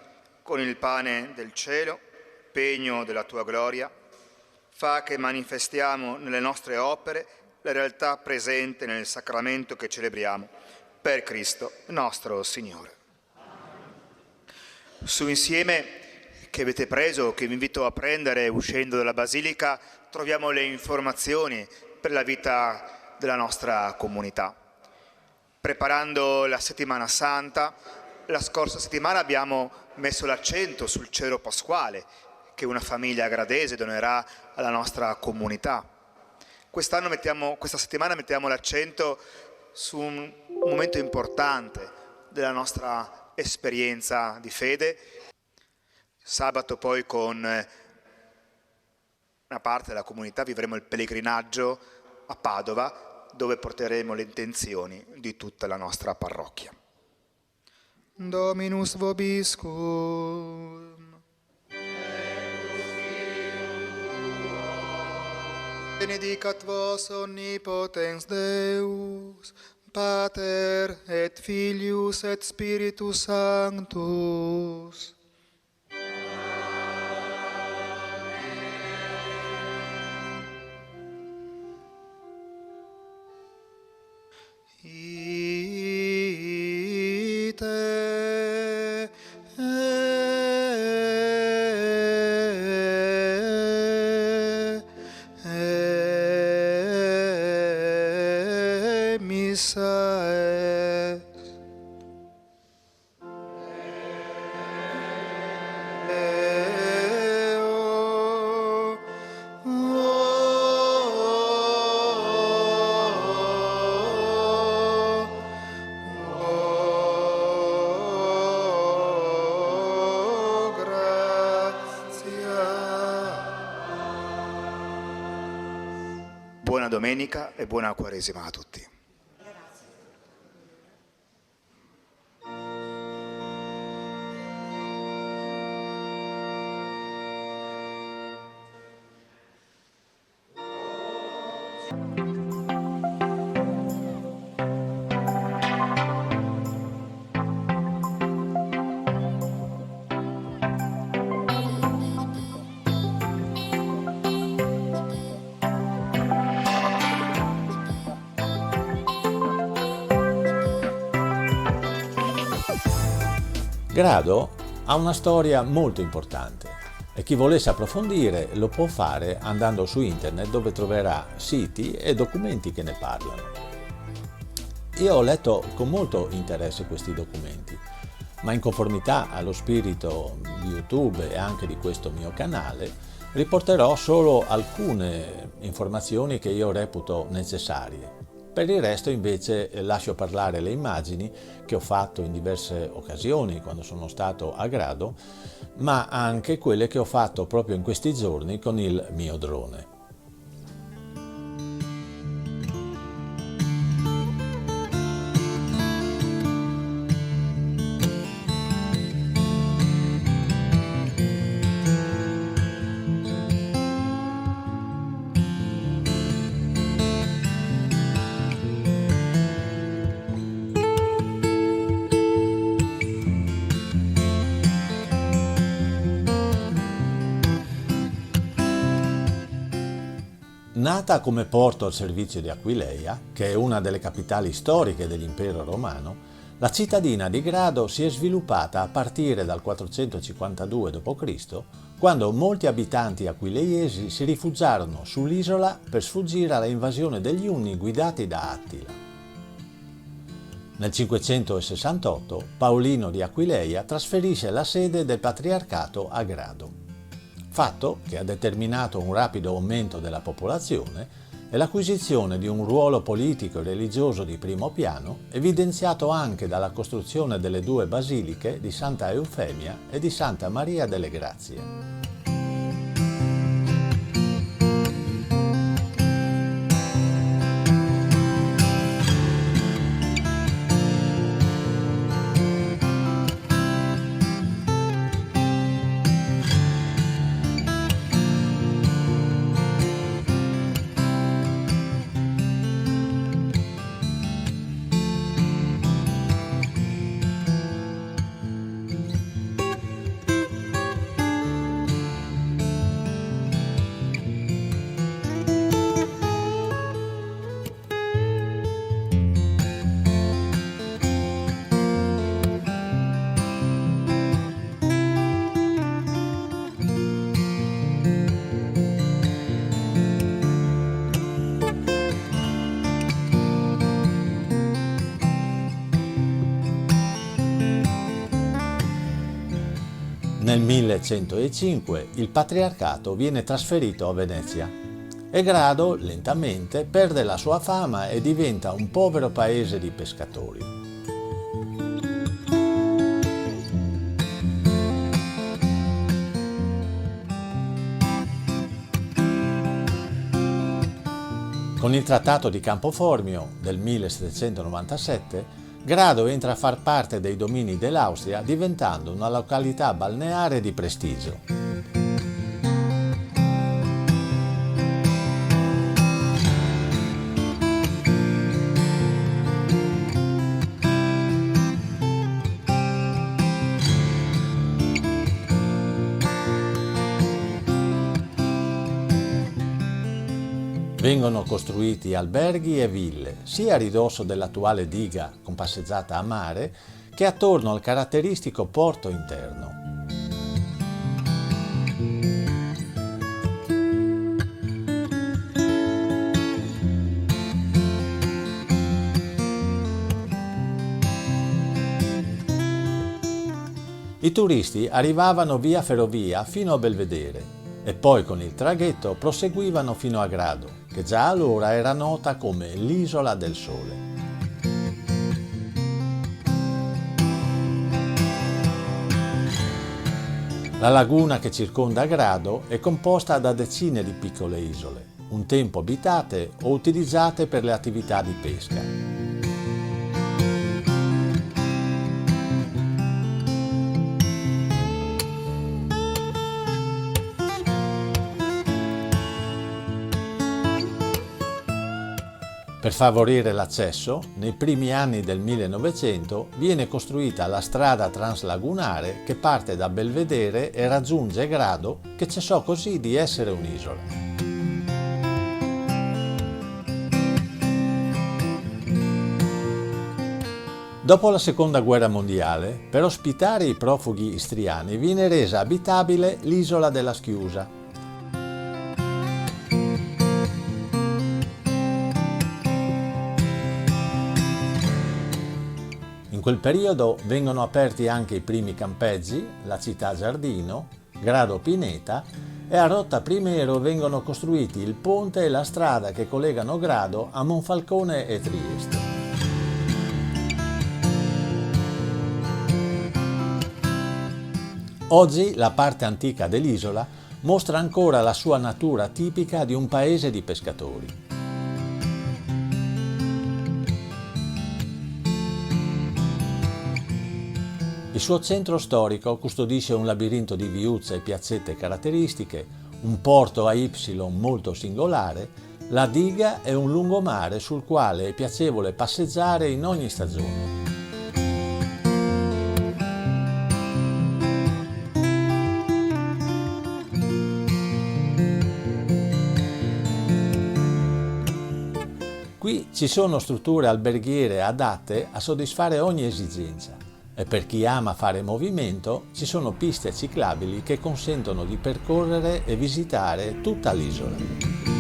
Speaker 1: con il pane del cielo, pegno della tua gloria, fa che manifestiamo nelle nostre opere la realtà presente nel sacramento che celebriamo, per Cristo nostro Signore. Su insieme che avete preso, che vi invito a prendere uscendo dalla Basilica, troviamo le informazioni per la vita della nostra comunità. Preparando la settimana santa, la scorsa settimana abbiamo messo l'accento sul cero pasquale che una famiglia gradese donerà alla nostra comunità. Questa settimana mettiamo l'accento su un momento importante della nostra esperienza di fede. Sabato poi con una parte della comunità vivremo il pellegrinaggio a Padova, dove porteremo le intenzioni di tutta la nostra parrocchia.
Speaker 5: Dominus vobiscum. Benedicat vos omnipotens Deus, Pater et Filius et Spiritus Sanctus.
Speaker 1: Buona domenica e buona Quaresima a tutti.
Speaker 6: Grado ha una storia molto importante e chi volesse approfondire lo può fare andando su internet, dove troverà siti e documenti che ne parlano. Io ho letto con molto interesse questi documenti, ma in conformità allo spirito di YouTube e anche di questo mio canale riporterò solo alcune informazioni che io reputo necessarie. Per il resto invece lascio parlare le immagini che ho fatto in diverse occasioni quando sono stato a Grado, ma anche quelle che ho fatto proprio in questi giorni con il mio drone. Nata come porto al servizio di Aquileia, che è una delle capitali storiche dell'impero romano, la cittadina di Grado si è sviluppata a partire dal 452 d.C., quando molti abitanti aquileiesi si rifugiarono sull'isola per sfuggire alla invasione degli Unni guidati da Attila. Nel 568 Paolino di Aquileia trasferisce la sede del patriarcato a Grado, fatto che ha determinato un rapido aumento della popolazione e l'acquisizione di un ruolo politico e religioso di primo piano, evidenziato anche dalla costruzione delle due basiliche di Santa Eufemia e di Santa Maria delle Grazie. nel 1105 il patriarcato viene trasferito a Venezia e Grado, lentamente, perde la sua fama e diventa un povero paese di pescatori. Con il Trattato di Campoformio del 1797, Grado entra a far parte dei domini dell'Austria, diventando una località balneare di prestigio. Vengono costruiti alberghi e ville, sia a ridosso dell'attuale diga con passeggiata a mare, che attorno al caratteristico porto interno. I turisti arrivavano via ferrovia fino a Belvedere e poi con il traghetto proseguivano fino a Grado, che già allora era nota come l'Isola del Sole. La laguna che circonda Grado è composta da decine di piccole isole, un tempo abitate o utilizzate per le attività di pesca. Per favorire l'accesso, nei primi anni del 1900 viene costruita la strada translagunare che parte da Belvedere e raggiunge Grado, che cessò così di essere un'isola. Dopo la Seconda Guerra Mondiale, per ospitare i profughi istriani viene resa abitabile l'isola della Schiusa. In quel periodo vengono aperti anche i primi campeggi, la città giardino, Grado Pineta, e a Rotta Primero vengono costruiti il ponte e la strada che collegano Grado a Monfalcone e Trieste. Oggi la parte antica dell'isola mostra ancora la sua natura tipica di un paese di pescatori. Il suo centro storico custodisce un labirinto di viuzze e piazzette caratteristiche, un porto a Y molto singolare, la diga e un lungomare sul quale è piacevole passeggiare in ogni stagione. Qui ci sono strutture alberghiere adatte a soddisfare ogni esigenza. E per chi ama fare movimento ci sono piste ciclabili che consentono di percorrere e visitare tutta l'isola.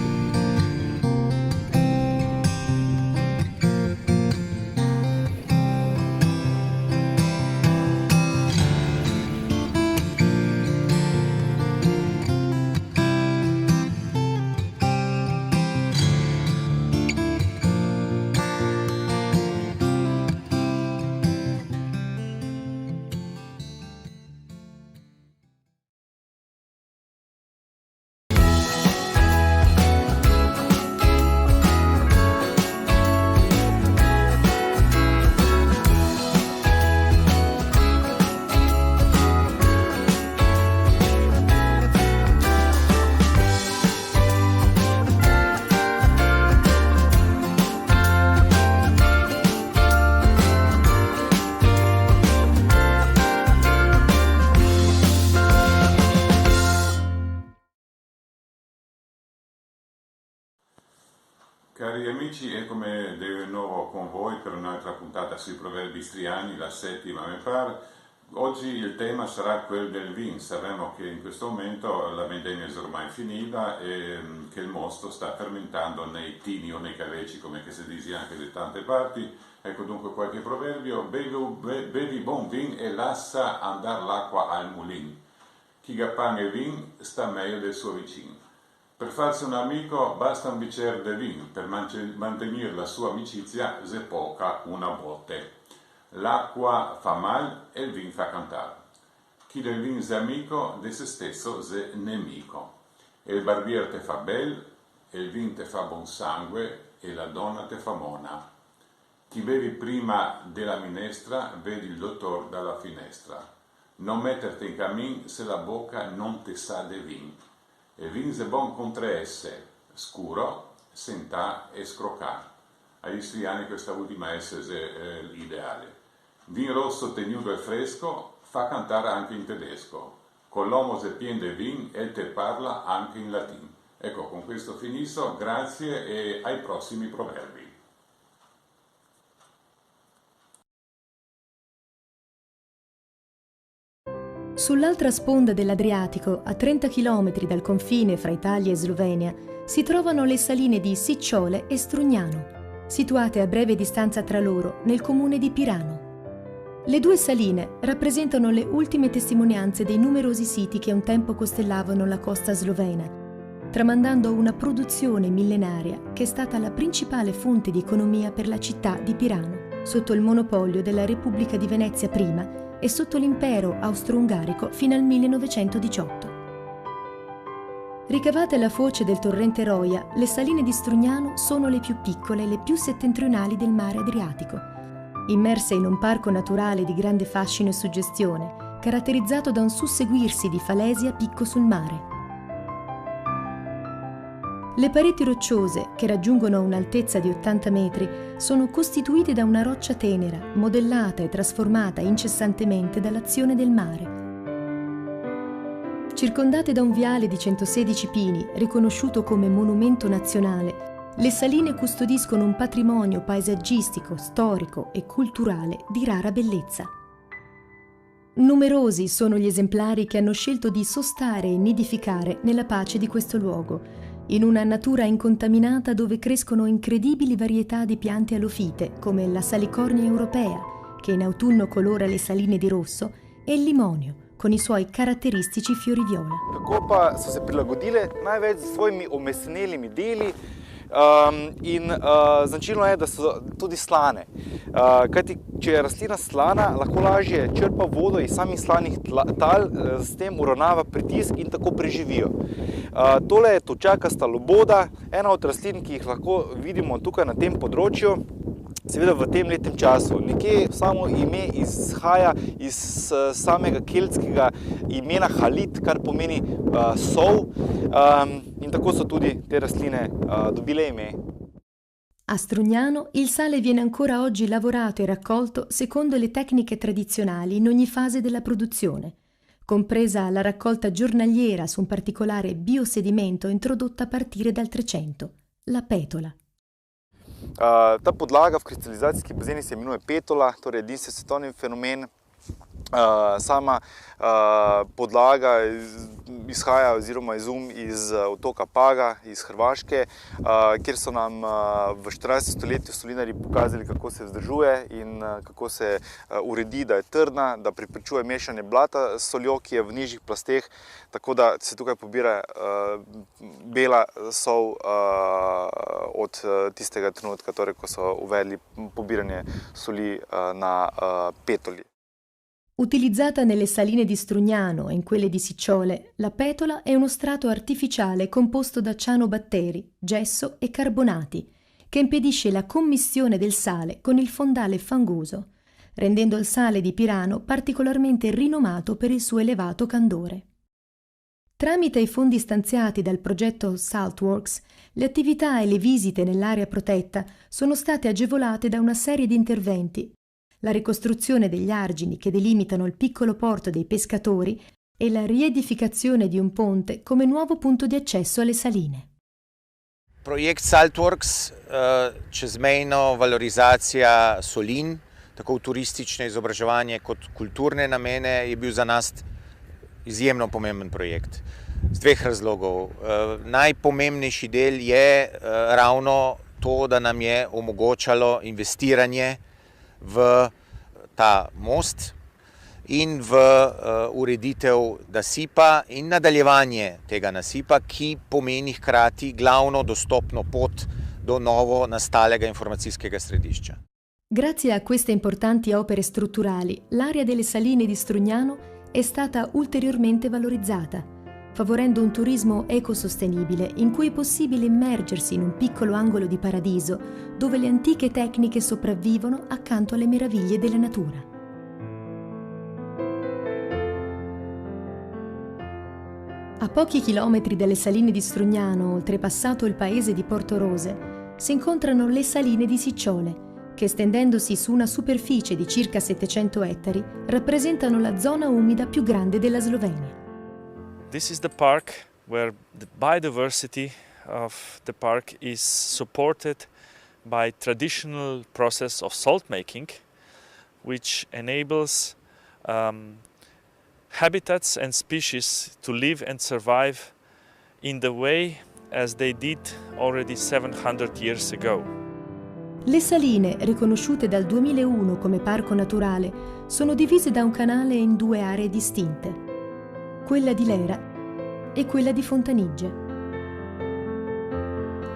Speaker 7: Cari amici, eccomi di nuovo con voi per un'altra puntata sui proverbi istriani, la settima mi pare. Oggi il tema sarà quello del vin. Sappiamo che in questo momento la vendemmia è ormai finita e che il mosto sta fermentando nei tini o nei caveci, come che si dice anche da tante parti. Ecco dunque qualche proverbio: bevi bon vin e lascia andare l'acqua al mulin. Chi ga e vin sta meglio del suo vicino. Per farsi un amico basta un bicchiere di vino, per mantenere la sua amicizia se poca una botte. L'acqua fa mal e il vin fa cantare. Chi del vin è amico, di se stesso è nemico. E il barbiere te fa bel, e il vin te fa buon sangue, e la donna te fa mona. Chi bevi prima della minestra, vedi il dottor dalla finestra. Non metterti in cammin se la bocca non te sa de vin. E vin è buon contro esse, scuro, sentà e scrocà. Agli istriani questa ultima S è l'ideale. Vin rosso tenuto e fresco fa cantare anche in tedesco. Con l'uomo se pien de vin e te parla anche in latino. Ecco, con questo finisco, grazie e ai prossimi proverbi.
Speaker 8: Sull'altra sponda dell'Adriatico, a 30 km dal confine fra Italia e Slovenia, si trovano le saline di Sicciole e Strugnano, situate a breve distanza tra loro nel comune di Pirano. Le due saline rappresentano le ultime testimonianze dei numerosi siti che un tempo costellavano la costa slovena, tramandando una produzione millenaria che è stata la principale fonte di economia per la città di Pirano, sotto il monopolio della Repubblica di Venezia prima e sotto l'impero austro-ungarico fino al 1918. Ricavate alla foce del torrente Roja, le saline di Strugnano sono le più piccole e le più settentrionali del mare Adriatico, immerse in un parco naturale di grande fascino e suggestione, caratterizzato da un susseguirsi di falesi a picco sul mare. Le pareti rocciose, che raggiungono un'altezza di 80 metri, sono costituite da una roccia tenera, modellata e trasformata incessantemente dall'azione del mare. Circondate da un viale di 116 pini, riconosciuto come monumento nazionale, le saline custodiscono un patrimonio paesaggistico, storico e culturale di rara bellezza. Numerosi sono gli esemplari che hanno scelto di sostare e nidificare nella pace di questo luogo, in una natura incontaminata dove crescono incredibili varietà di piante alofite come la salicornia europea, che in autunno colora le saline di rosso, e il limonio, con i suoi caratteristici fiori viola.
Speaker 9: Kako pa so se prilagodile največ s svojimi omesnelimi deli in značilno je, da so tudi slane. Kajti, če je rastlina slana, lahko lažje črpa vodo iz samih slanih tal, s tem uravnava pritisk in tako preživijo. Tole je točakasta loboda, ena od rastlin, ki jih lahko vidimo tukaj na tem področju, seveda v tem letnem času. Nekje samo ime izhaja iz samega keltskega imena halit, kar pomeni sol, in tako so tudi te rastline dobile ime.
Speaker 8: A Strugnano il sale viene ancora oggi lavorato e raccolto secondo le tecniche tradizionali in ogni fase della produzione, compresa la raccolta giornaliera su un particolare biosedimento introdotta a partire dal 300, la petola.
Speaker 9: Ta podlaga v kristalizacijski bazeni se imenuje petola, torej edinstven svetovni fenomen. Sama podlaga izhaja oziroma izum iz otoka Paga, iz Hrvaške, kjer so nam v 14. stoletju solinarji pokazali, kako se vzdržuje in kako se uredi, da je trdna, da preprečuje mešanje blata s soljo, ki je v nižjih plasteh, tako da se tukaj pobira bela sol od tistega trenutka, torej ko so uvedli pobiranje soli na petoli.
Speaker 8: Utilizzata nelle saline di Strugnano e in quelle di Sicciole, la petola è uno strato artificiale composto da cianobatteri, gesso e carbonati, che impedisce la commistione del sale con il fondale fangoso, rendendo il sale di Pirano particolarmente rinomato per il suo elevato candore. Tramite i fondi stanziati dal progetto Saltworks, le attività e le visite nell'area protetta sono state agevolate da una serie di interventi, la ricostruzione degli argini che delimitano il piccolo porto dei pescatori e la riedificazione di un ponte come nuovo punto di accesso alle saline.
Speaker 10: Projekt Saltworks, čezmejno valorizacija solin, tako v turistične izobraževanje kot kulturne namene, je bil za nas izjemno pomemben projekt. Z dveh razlogov. Najpomembnejši del je ravno to, da nam je omogočalo investiranje v ta most in v ureditev nasipa in nadaljevanje tega nasipa, ki pomeni hkrati glavno dostopno pot do novo nastalega informacijskega središča.
Speaker 8: Grazie a queste importanti opere strutturali, l'area delle saline di Strugnano è stata ulteriormente valorizzata, favorendo un turismo ecosostenibile in cui è possibile immergersi in un piccolo angolo di paradiso dove le antiche tecniche sopravvivono accanto alle meraviglie della natura. A pochi chilometri dalle saline di Strugnano, oltrepassato il paese di Porto Rose, si incontrano le saline di Sicciole, che estendendosi su una superficie di circa 700 ettari, rappresentano la zona umida più grande della Slovenia.
Speaker 11: This is the park where the biodiversity of the park is supported by traditional process of salt making, which enables habitats and species to live and survive in the way as they did already 700 years ago.
Speaker 8: Le saline, riconosciute dal 2001 come parco naturale, sono divise da un canale in due aree distinte, quella di Lera e quella di Fontanigge.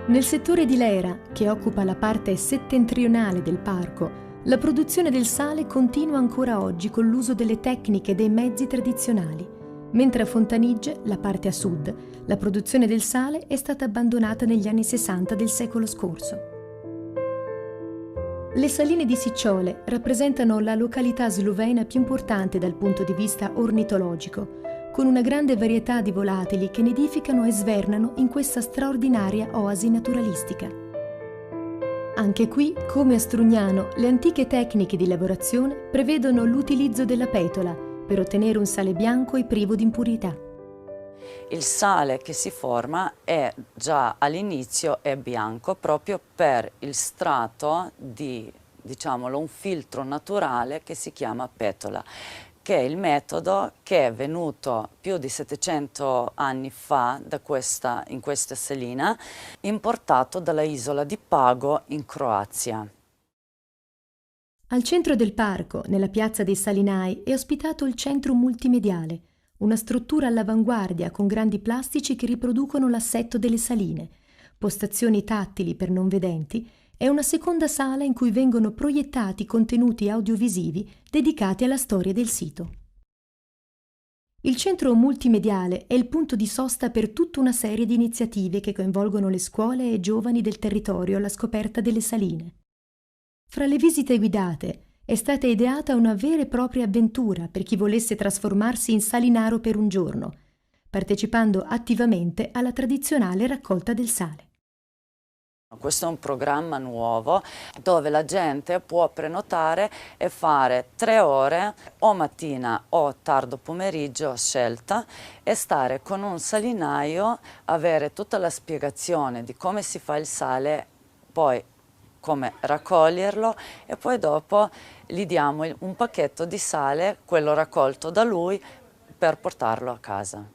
Speaker 8: Nel settore di Lera, che occupa la parte settentrionale del parco, la produzione del sale continua ancora oggi con l'uso delle tecniche e dei mezzi tradizionali, mentre a Fontanigge, la parte a sud, la produzione del sale è stata abbandonata negli anni 60 del secolo scorso. Le saline di Sicciole rappresentano la località slovena più importante dal punto di vista ornitologico, con una grande varietà di volatili che nidificano e svernano in questa straordinaria oasi naturalistica. Anche qui, come a Strugnano, le antiche tecniche di lavorazione prevedono l'utilizzo della petola per ottenere un sale bianco e privo di impurità.
Speaker 12: Il sale che si forma è già all'inizio è bianco proprio per il strato di, diciamolo, un filtro naturale che si chiama petola, che è il metodo che è venuto più di 700 anni fa in questa salina, importato dalla isola di Pago in Croazia.
Speaker 8: Al centro del parco, nella piazza dei Salinai, è ospitato il centro multimediale, una struttura all'avanguardia con grandi plastici che riproducono l'assetto delle saline, postazioni tattili per non vedenti e una seconda sala in cui vengono proiettati contenuti audiovisivi dedicati alla storia del sito. Il centro multimediale è il punto di sosta per tutta una serie di iniziative che coinvolgono le scuole e giovani del territorio alla scoperta delle saline. Fra le visite guidate è stata ideata una vera e propria avventura per chi volesse trasformarsi in salinaro per un giorno, partecipando attivamente alla tradizionale raccolta del sale.
Speaker 12: Questo è un programma nuovo dove la gente può prenotare e fare 3 ore o mattina o tardo pomeriggio a scelta e stare con un salinaio, avere tutta la spiegazione di come si fa il sale, poi come raccoglierlo e poi dopo gli diamo un pacchetto di sale, quello raccolto da lui, per portarlo a casa.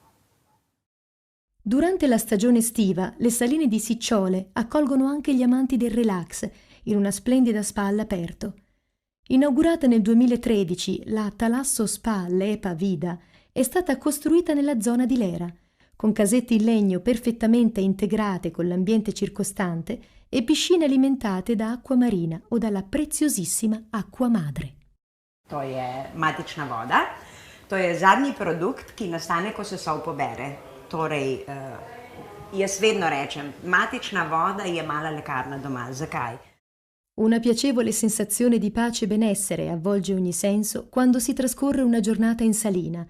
Speaker 8: Durante la stagione estiva, le saline di Sicciole accolgono anche gli amanti del relax in una splendida spa all'aperto. Inaugurata nel 2013, la Talasso Spa Lepa Vida è stata costruita nella zona di Lera, con casette in legno perfettamente integrate con l'ambiente circostante e piscine alimentate da acqua marina o dalla preziosissima acqua madre.
Speaker 13: To je matična voda, to je zadnji produkt, ki nastane, ko se sol pobere. Torej, jaz vedno rečem, matična voda je mala lekarna doma. Zakaj?
Speaker 8: Una piacevole sensazione di pace e benessere avvolge ogni senso quando si trascorre una giornata in salina,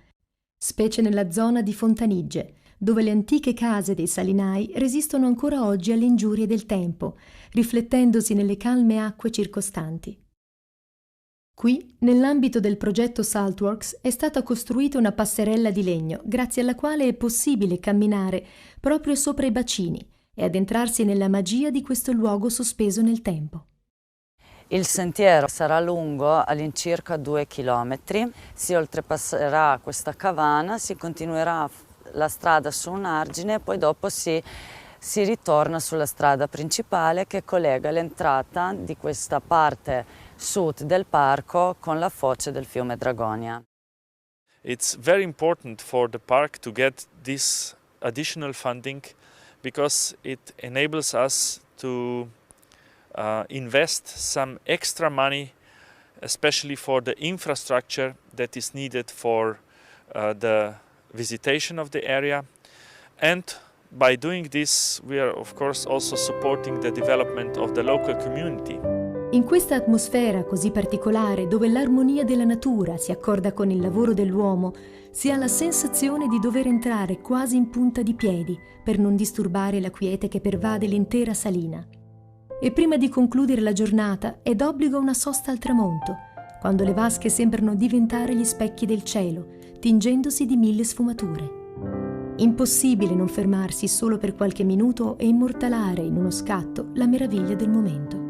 Speaker 8: specie nella zona di Fontanigge, dove le antiche case dei salinai resistono ancora oggi alle ingiurie del tempo, riflettendosi nelle calme acque circostanti. Qui, nell'ambito del progetto Saltworks, è stata costruita una passerella di legno, grazie alla quale è possibile camminare proprio sopra i bacini e addentrarsi nella magia di questo luogo sospeso nel tempo.
Speaker 12: Il sentiero sarà lungo all'incirca 2 chilometri, si oltrepasserà questa cavana, si continuerà la strada su un argine e poi dopo si ritorna sulla strada principale che collega l'entrata di questa parte sud del parco con la foce del fiume Dragonia.
Speaker 11: It's very important for the park to get this additional funding because it enables us to invest some extra money, especially for the infrastructure that is needed for the visitation of the area. And by doing this, we are of course also supporting the development of the local community.
Speaker 8: In questa atmosfera così particolare, dove l'armonia della natura si accorda con il lavoro dell'uomo, si ha la sensazione di dover entrare quasi in punta di piedi per non disturbare la quiete che pervade l'intera salina. E prima di concludere la giornata è d'obbligo una sosta al tramonto, quando le vasche sembrano diventare gli specchi del cielo, tingendosi di 1000 sfumature. Impossibile non fermarsi solo per qualche minuto e immortalare in uno scatto la meraviglia del momento.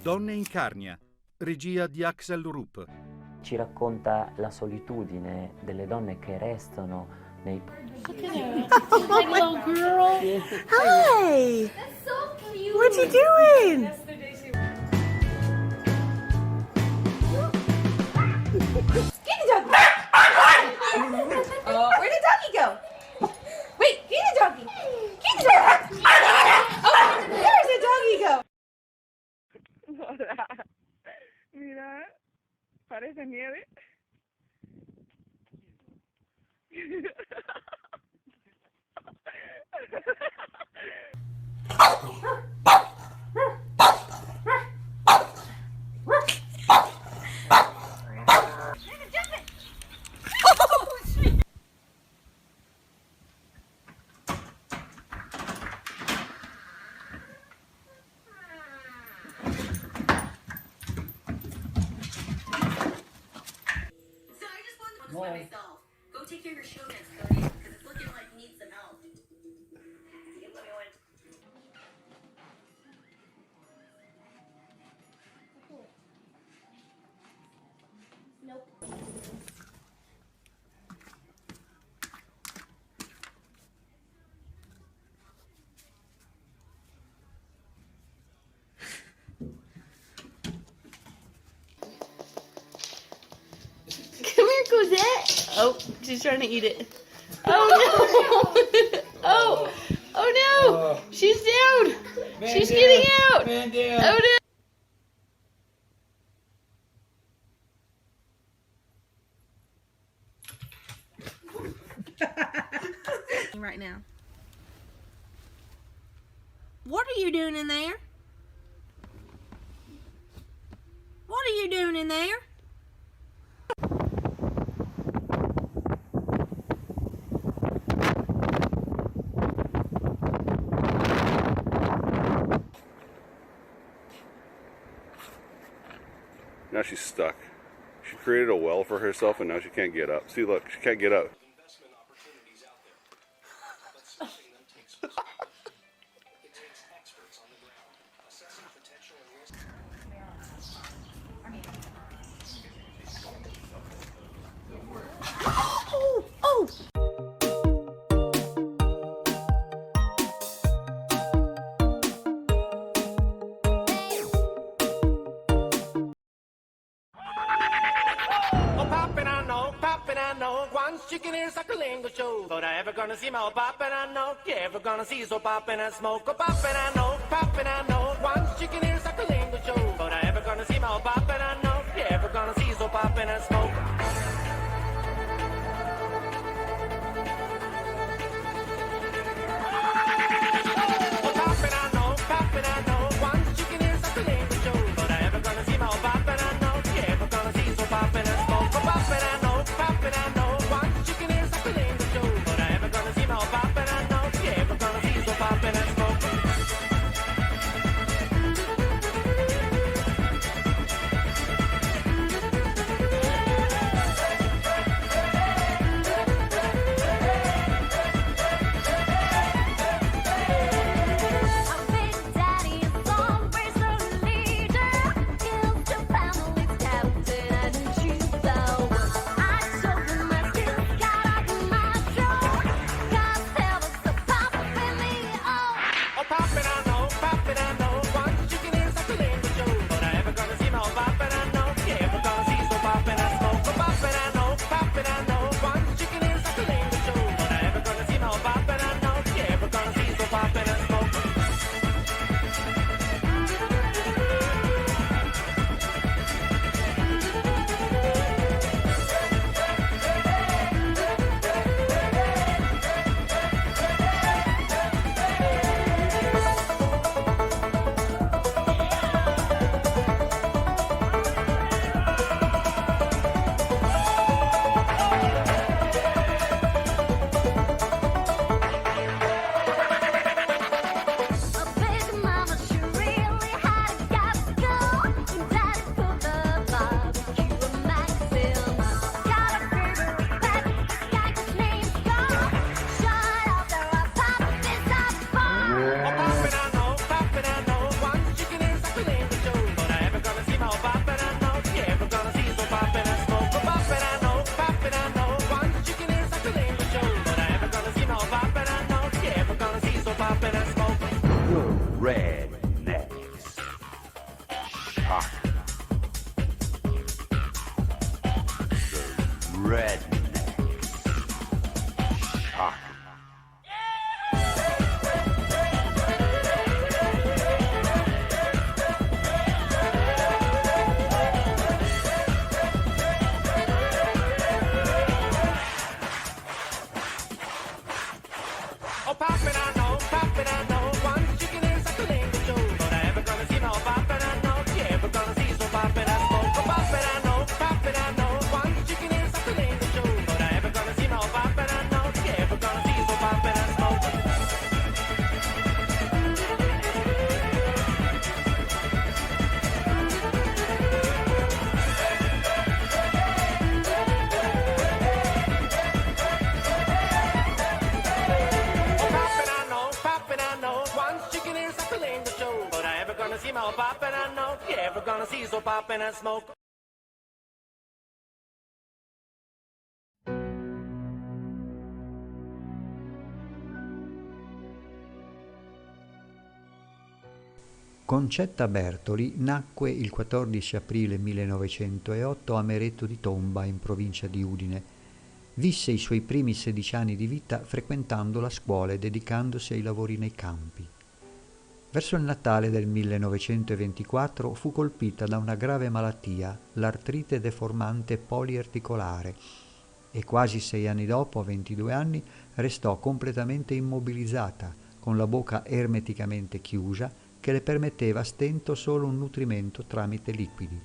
Speaker 14: Donne in Carnia, regia di Axel Rupp.
Speaker 15: Ci racconta la solitudine delle donne che restano nei...
Speaker 16: Hi, little girl.
Speaker 17: Hi.
Speaker 16: That's so cute.
Speaker 17: What you doing?
Speaker 16: Get the doggy. Where'd the doggy go? Wait, get the doggy. Get the doggy. Oh, where's the doggy go?
Speaker 18: Hola. Mira, parece nieve.
Speaker 16: Myself. Go take care of your show next, Cody, because it's looking like you need some help. Nope.
Speaker 17: Come here, Cosette. Oh, she's trying to eat it. Oh no! Oh no! She's down. She's getting out. Oh no!
Speaker 19: Right now. What are you doing in there? What are you doing in there?
Speaker 20: Now she's stuck. She created a well for herself and now she can't get up. See, look, she can't get up.
Speaker 17: Oh!
Speaker 21: Once chicken ears like a lingo show. But I ever gonna see my poppin', I know. You ever gonna see so poppin' and smoke? Oh, poppin', I know, poppin', I know. Once chicken ears like a lingo show. But I ever gonna see my poppin', I know. You ever gonna see so poppin' and smoke? Oh, poppin', I know, poppin', I know. Once chicken ears like a lingo show. But I ever gonna see my poppin', I know. You ever gonna see so poppin' and smoke? Oh, poppin', I know, poppin', I know. Once chicken ears like a lingo show. But I ever gonna see my poppin', I know. You ever gonna see so poppin' and smoke?
Speaker 3: rednecks. Shocker. The rednecks. Shocker.
Speaker 21: Oh, poppin', I know, one chicken is like a lingo show. But I ever gonna see no poppin', I know, you ever gonna see so poppin', I smoke. Oh, poppin', I know, one chicken is like a lingo show. But I ever gonna see no poppin', I know, you ever gonna see so poppin', I smoke. See my poppin', I know. You ever gonna see so poppin' and smoke?
Speaker 22: Concetta Bertoli nacque il 14 aprile 1908 a Meretto di Tomba, in provincia di Udine. Visse i suoi primi 16 anni di vita frequentando la scuola e dedicandosi ai lavori nei campi. Verso il Natale del 1924 fu colpita da una grave malattia, l'artrite deformante poliarticolare, e quasi 6 anni dopo, a 22 anni, restò completamente immobilizzata, con la bocca ermeticamente chiusa, che le permetteva a stento solo un nutrimento tramite liquidi.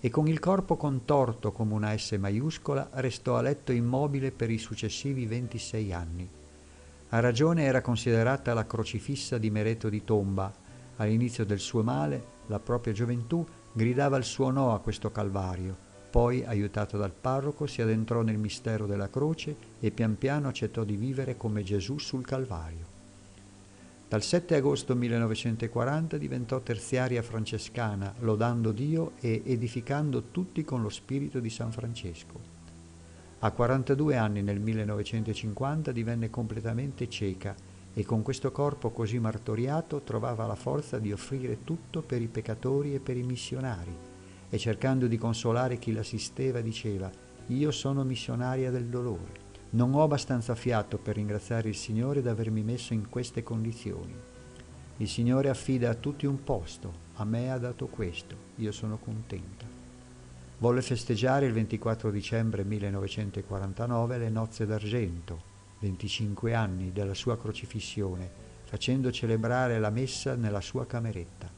Speaker 22: E con il corpo contorto come una S maiuscola restò a letto immobile per i successivi 26 anni. A ragione era considerata la crocifissa di Meretto di Tomba. All'inizio del suo male, la propria gioventù gridava il suo no a questo calvario. Poi, aiutata dal parroco, si addentrò nel mistero della croce e pian piano accettò di vivere come Gesù sul calvario. Dal 7 agosto 1940 diventò terziaria francescana, lodando Dio e edificando tutti con lo spirito di San Francesco. A 42 anni, nel 1950, divenne completamente cieca e con questo corpo così martoriato trovava la forza di offrire tutto per i peccatori e per i missionari, e cercando di consolare chi l'assisteva diceva: «Io sono missionaria del dolore. Non ho abbastanza fiato per ringraziare il Signore d'avermi messo in queste condizioni. Il Signore affida a tutti un posto, a me ha dato questo, io sono contenta». Volle festeggiare il 24 dicembre 1949 le nozze d'argento, 25 anni della sua crocifissione, facendo celebrare la messa nella sua cameretta.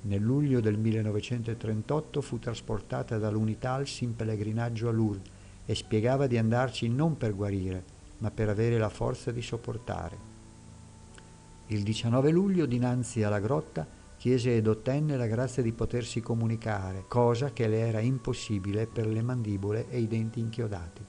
Speaker 22: Nel luglio del 1938 fu trasportata dall'Unitals in pellegrinaggio a Lourdes e spiegava di andarci non per guarire, ma per avere la forza di sopportare. Il 19 luglio, dinanzi alla grotta, chiese ed ottenne la grazia di potersi comunicare, cosa che le era impossibile per le mandibole e i denti inchiodati.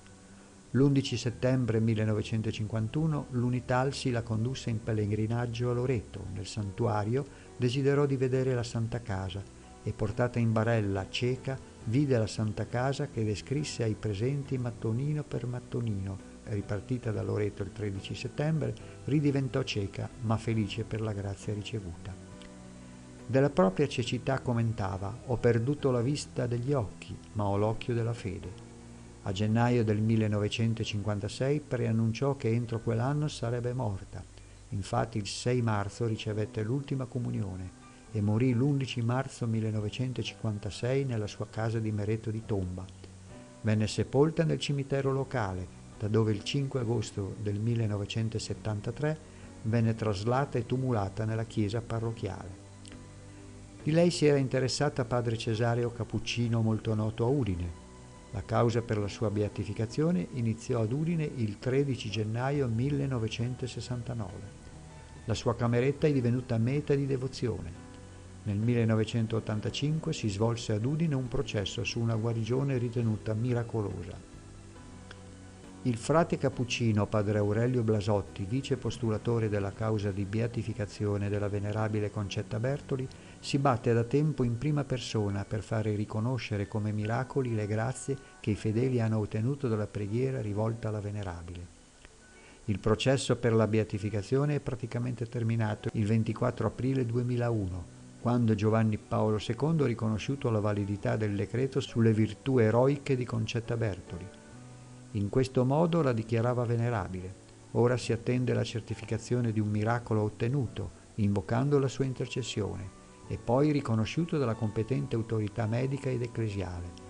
Speaker 22: L'11 settembre 1951 l'Unitalsi la condusse in pellegrinaggio a Loreto. Nel santuario desiderò di vedere la Santa Casa e, portata in barella cieca, vide la Santa Casa che descrisse ai presenti mattonino per mattonino. Ripartita da Loreto il 13 settembre, ridiventò cieca, ma felice per la grazia ricevuta. Della propria cecità commentava: «Ho perduto la vista degli occhi, ma ho l'occhio della fede». A gennaio del 1956 preannunciò che entro quell'anno sarebbe morta. Infatti il 6 marzo ricevette l'ultima comunione e morì l'11 marzo 1956 nella sua casa di Meretto di Tomba. Venne sepolta nel cimitero locale, da dove il 5 agosto del 1973 venne traslata e tumulata nella chiesa parrocchiale. Di lei si era interessata padre Cesareo Cappuccino, molto noto a Udine. La causa per la sua beatificazione iniziò ad Udine il 13 gennaio 1969. La sua cameretta è divenuta meta di devozione. Nel 1985 si svolse ad Udine un processo su una guarigione ritenuta miracolosa. Il frate cappuccino padre Aurelio Blasotti, vice postulatore della causa di beatificazione della venerabile Concetta Bertoli, si batte da tempo in prima persona per fare riconoscere come miracoli le grazie che i fedeli hanno ottenuto dalla preghiera rivolta alla venerabile. Il processo per la beatificazione è praticamente terminato il 24 aprile 2001, quando Giovanni Paolo II ha riconosciuto la validità del decreto sulle virtù eroiche di Concetta Bertoli. In questo modo la dichiarava venerabile. Ora si attende la certificazione di un miracolo ottenuto, invocando la sua intercessione, e poi riconosciuto dalla competente autorità medica ed ecclesiale.